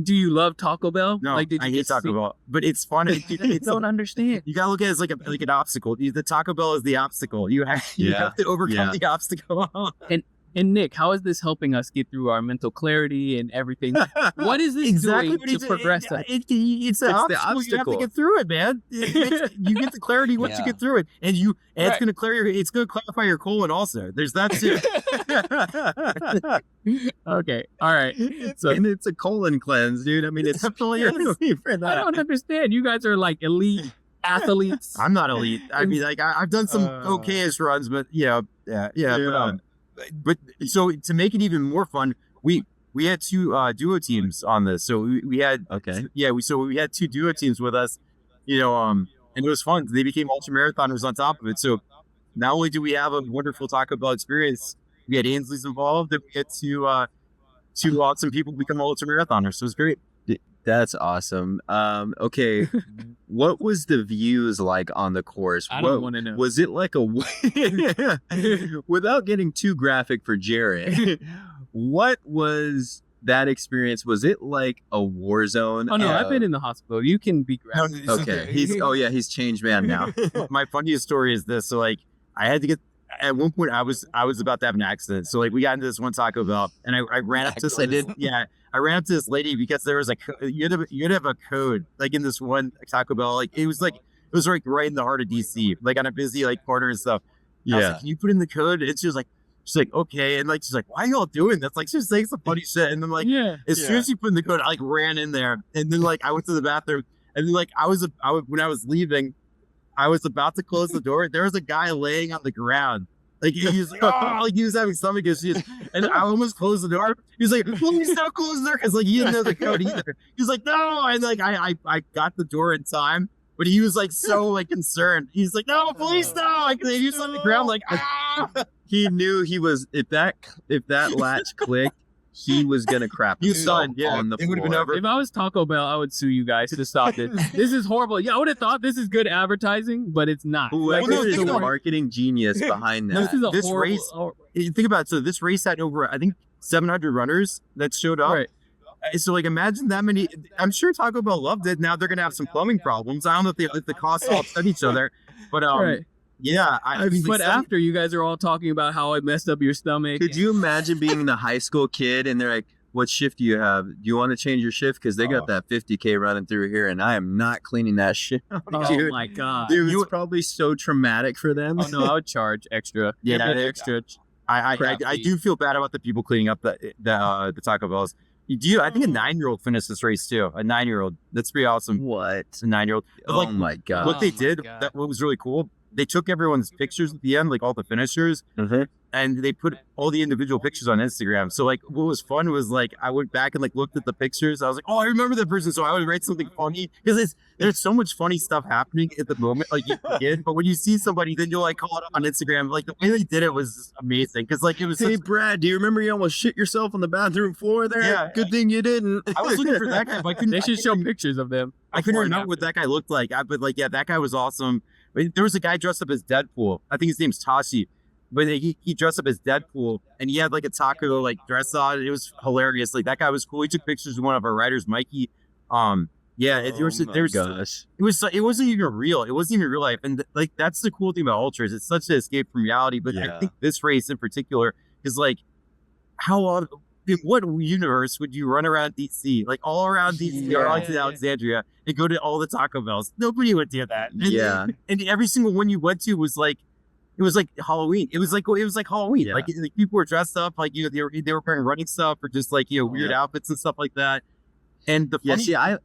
Do you love Taco Bell? No, Like, did you I hate just Taco see- Bell, but it's fun. I don't understand. You gotta look at it as like an obstacle. The Taco Bell is the obstacle. You have Yeah. to overcome Yeah. the obstacle. And Nick, how is this helping us get through our mental clarity and everything? What is this doing to progress us? It's the the obstacle. You have obstacle. to get through it, man. You get the clarity once you get through it, and it's Right. gonna clear it's gonna clarify your colon also. There's that too. Okay, all right. It's a colon cleanse, dude. I mean, it's Definitely is. for I that. don't understand. You guys are like elite athletes. I'm not elite. I mean, like I've done some okayish runs, but yeah. But so to make it even more fun, we had 2 duo teams on this. So we had Okay. we had 2 duo teams with us, and it was fun. They became ultra marathoners on top of it. So not only do we have a wonderful Taco Bell experience, we had Ainsley's involved, and we had 2 awesome people become ultra marathoners. So it was great. That's awesome. Okay. What was the views like on the course? I don't want to know. Was it like without getting too graphic for Jared, what was that experience? Was it like a war zone? Oh no, I've been in the hospital. You can be graphic. Okay. He's changed man now. My funniest story is this. So like I had to get at one point I was about to have an accident. So like we got into this one Taco Bell and I ran up to this. I ran up to this lady because there was you had to have a code like in this one Taco Bell. Like it was like right in the heart of DC, like on a busy like corner and stuff. And I was like, can you put in the code? And she's like, okay. And like she's like, why are y'all doing this? Like she's saying some funny shit. And then like as soon as she put in the code, I like ran in there. And then like I went to the bathroom. And then like when I was leaving, I was about to close the door. There was a guy laying on the ground. Like he was like, like he was having stomach issues, and I almost closed the door. He was like, "Please don't close the door," because like he didn't know the code either. He was like, "No," and like I got the door in time, but he was like so like concerned. He's like, "No, please no!" Like he was on the ground like, ah. He knew he was if that latch clicked, he was gonna crap He was himself done, yeah. on the It would've been floor. over. If I was Taco Bell, I would sue you guys to stop this. This is horrible. Yeah, I would have thought this is good advertising, but it's not. Whoever Well, no, is think the about it. marketing genius behind that. This is a This horrible. race- You think about it. So this race had over I think 700 runners that showed up. Right. So like imagine that many. I'm sure Taco Bell loved it. Now they're gonna have some plumbing problems. I don't know if the costs all offset each other, but Right. yeah. I mean, But after you guys are all talking about how I messed up your stomach. Could you imagine being the high school kid and they're like, "What shift do you have? Do you want to change your shift? Because they got that 50K running through here, and I am not cleaning that shit." Oh Dude, my god. dude, it's probably so traumatic for them. Oh no, I would charge extra. Yeah, Give me they- extra. I crap do feel bad about the people cleaning up the Taco Bells. I think a 9-year-old finished this race too. A 9-year-old. That's pretty awesome. What? A 9-year-old. But, Oh my god. What they my did, God. what was really cool, they took everyone's pictures at the end, like all the finishers, and they put all the individual pictures on Instagram. So like what was fun was like I went back and like looked at the pictures. I was like, oh, I remember that person. So I would write something funny because there's so much funny stuff happening at the moment, like you forget. But when you see somebody, then you'll like call it up on Instagram. Like the way they did it was just amazing because like it was. Hey Brad, do you remember you almost shit yourself on the bathroom floor there? Yeah. Good thing you didn't. I was looking for that guy, but I couldn't. They should show pictures of them. I couldn't before and remember what after. that guy looked like. But like, yeah, that guy was awesome. But there was a guy dressed up as Deadpool. I think his name's Tashi. But he dressed up as Deadpool, and he had like a taco like dress on. It was hilarious. Like that guy was cool. He took pictures with one of our riders, Mikey. It wasn't even real. It wasn't even real life. And like that's the cool thing about ultras. It's such an escape from reality. But I think this race in particular is like in what universe would you run around DC, like all around DC or onto Alexandria and go to all the Taco Bells? Nobody would do that. And every single one you went to was like. It was like Halloween. It was like Halloween. Yeah. Like people were dressed up, like they were wearing running stuff or just like weird outfits and stuff like that. And the funny,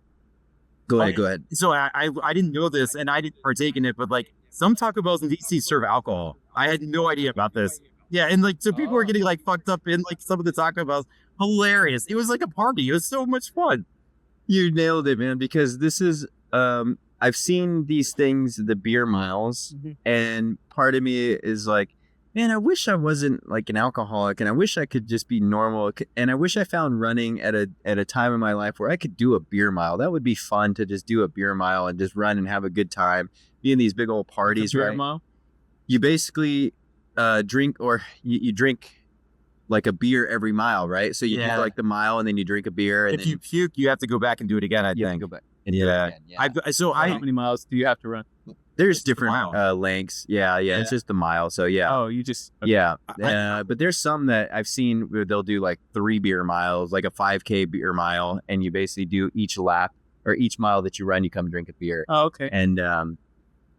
Go ahead. So I didn't know this and I didn't partake in it, but like some Taco Bells in DC serve alcohol. I had no idea about this. Yeah, and like so people were getting like fucked up in like some of the Taco Bells. Hilarious. It was like a party. It was so much fun. You nailed it, man, because this is I've seen these things, the beer miles, and part of me is like, man, I wish I wasn't like an alcoholic, and I wish I could just be normal, and I wish I found running at a time in my life where I could do a beer mile. That would be fun to just do a beer mile and just run and have a good time, be in these big old parties, Beer right? mile? You basically drink, or you drink like a beer every mile, right? So you do like the mile, and then you drink a beer, and If then you puke, you have to go back and do it again. I you have to think. go back. Yeah. How many miles do you have to run? There's Just the different mile. lengths. Yeah, it's just a mile. So yeah. Oh, you just okay. Yeah, but there's some that I've seen where they'll do like 3 beer miles, like a 5K beer mile, and you basically do each lap or each mile that you run, you come drink a beer. Oh, okay. And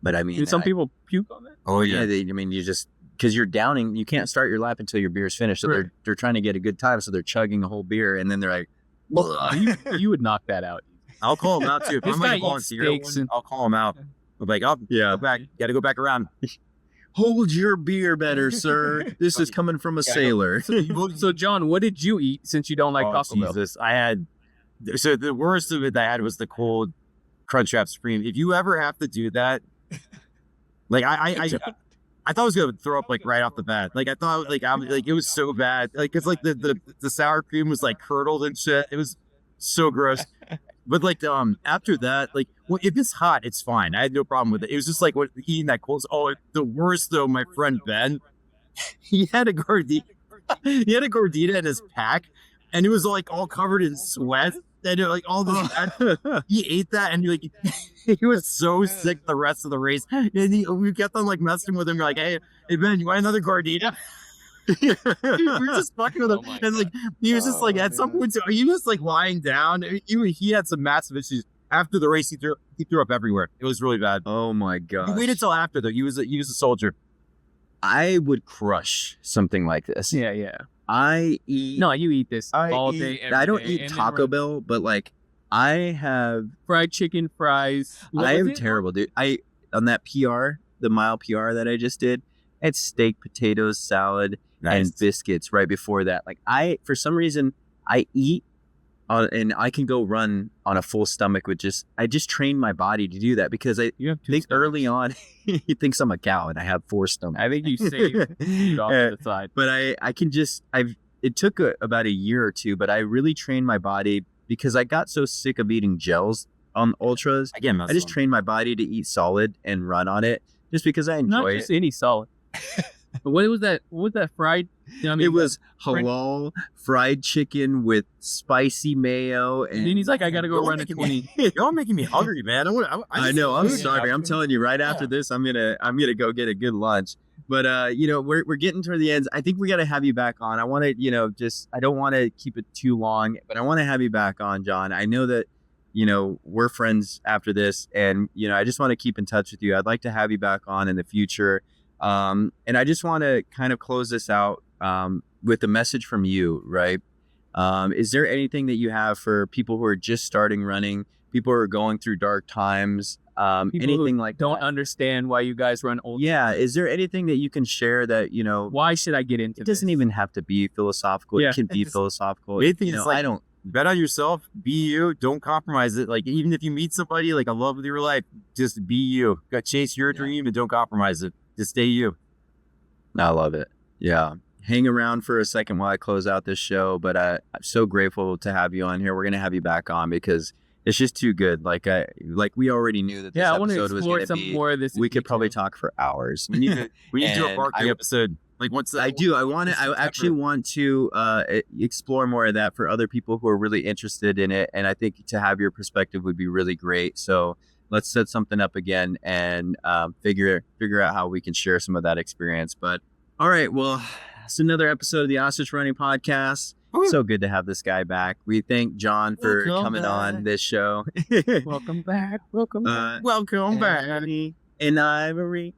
but I mean, Do some people puke on that? Oh yeah, you just because you're downing, you can't start your lap until your beer's finished. So Right. they're trying to get a good time, so they're chugging a whole beer, and then they're like, You would knock that out. I'll call him out too. If This I'm guy like a eats volunteer, steaks and- I'll call him out. I'm like, oh, yeah, go back. Got to go back around. hold your beer better, sir. This is coming from a sailor. So, John, what did you eat since you don't like Taco Bell? Jesus, I had. So the worst of it I had was the cold Crunchwrap Supreme. If you ever have to do that, like I thought I was gonna throw up like right off the bat. Like I thought like it was so bad. Like it's like the sour cream was like curdled and shit. It was so gross. But like after that, like if it's hot, it's fine. I had no problem with it. It was just like eating that cold. Oh, the worst though, my friend Ben, he had a gordita. He had a gordita in his pack, and it was like all covered in sweat. And like all this, he ate that, and he was so sick the rest of the race. And we kept on like messing with him. We're like, hey Ben, you want another gordita? We were just fucking with him, and like he was just like at some point he was like lying down. He had some massive issues after the race. He threw up everywhere. It was really bad. Oh my god! He waited till after though. He was a soldier. I would crush something like this. Yeah. I eat. No, you eat this all eat- day, every I don't day, eat and then Taco run. Bell, but like I have. Fried chicken, fries. What I was am it? terrible, dude. On that PR, the mile PR that I just did, I had steak, potatoes, salad, and biscuits right before that. Like for some reason, I eat and I can go run on a full stomach with I just train my body to do that because I You have two think stomachs. early on he thinks I'm a cow and I have 4 stomachs. I think you saved it off to the side. But I can just it took about a year or two, but I really trained my body because I got so sick of eating gels on ultras. Again, I just trained my body to eat solid and run on it just because I Not enjoy just it. any solid. But what was that? What was that fried? I mean, It was French- halal fried chicken with spicy mayo, And then and he's like, I gotta go run a 20. Y'all making me hungry, man. I know. I'm food sorry. I'm telling you, right after this, I'm gonna go get a good lunch. But we're getting toward the ends. I think we got to have you back on. I want to, I don't want to keep it too long, but I want to have you back on, John. I know that, we're friends after this, and I just want to keep in touch with you. I'd like to have you back on in the future. And I just want to kind of close this out with a message from you, right? Is there anything that you have for people who are just starting running, people who are going through dark times, anything like don't that? understand why you guys run ultra? Yeah. Is there anything that you can share that, Why should I get into it doesn't this? even have to be philosophical. Yeah. It can be philosophical. Main thing is, like, I don't. bet on yourself, be you, don't compromise it. Like, even if you meet somebody, like, a love of your life, just be you. Chase your dream and don't compromise it. Just stay you. I love it. Yeah. Hang around for a second while I close out this show, but I'm so grateful to have you on here. We're going to have you back on because it's just too good. Like we already knew that this I want to episode was explore going to some be, more of this. we could probably talk for hours. We need to do a And Barkley episode. Like, what's that? I do. I actually want to explore more of that for other people who are really interested in it. And I think to have your perspective would be really great. So let's set something up again and figure out how we can share some of that experience. But all right, well, it's another episode of the Ostrich Running Podcast. So good to have this guy back. We thank John for coming on this show. Welcome back. Welcome back. Welcome back. And Ivory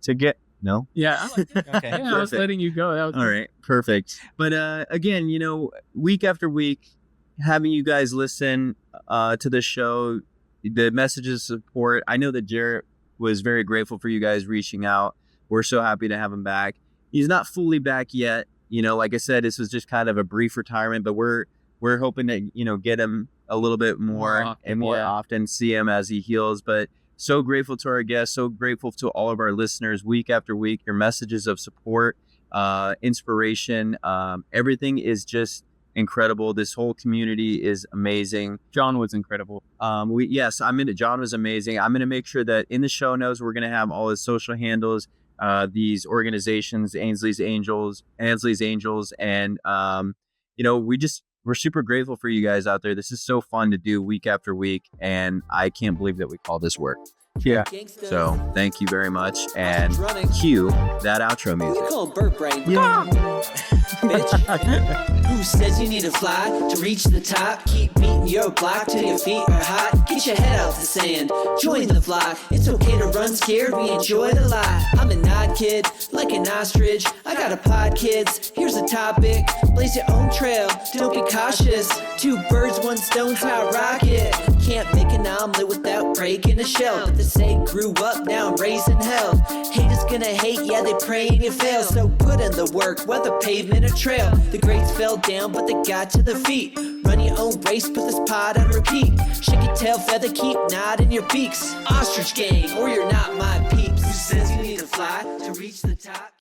to get. No? Yeah. I like that. Okay. Yeah, I was letting you go. That was All right. Perfect. But again, week after week, having you guys listen to the show, the messages of support. I know that Jarrett was very grateful for you guys reaching out. We're so happy to have him back. He's not fully back yet. Like I said, this was just kind of a brief retirement, but we're hoping to, get him a little bit more often, see him as he heals. But so grateful to our guests, so grateful to all of our listeners week after week. Your messages of support, inspiration, everything is just incredible. This whole community is amazing. John was incredible. John was amazing. I'm going to make sure that in the show notes, we're going to have all his social handles, these organizations, Ainsley's Angels, and we're super grateful for you guys out there. This is so fun to do week after week, and I can't believe that we call this work. Yeah. So thank you very much, and cue that outro music. You call Burt Brain. Bitch. Who says you need to fly to reach the top? Keep beating your block till your feet are hot. Get your head out the sand, join the flock. It's okay to run scared, we enjoy the lie. I'm an odd kid, like an ostrich. I got a pod, kids, here's a topic. Blaze your own trail, don't be cautious. 2 birds, 1 stone's how I rock it. Can't make an omelet without breaking a shell. But the say grew up, now I'm raising hell. Haters gonna hate, yeah, they praying you fail. So put in the work, whether pavement or trail. The grades fell down, but they got to their feet. Run your own race, put this pod on repeat. Shake your tail feather, keep nodding your beaks. Ostrich gang, or you're not my peeps. Who says you need to fly to reach the top?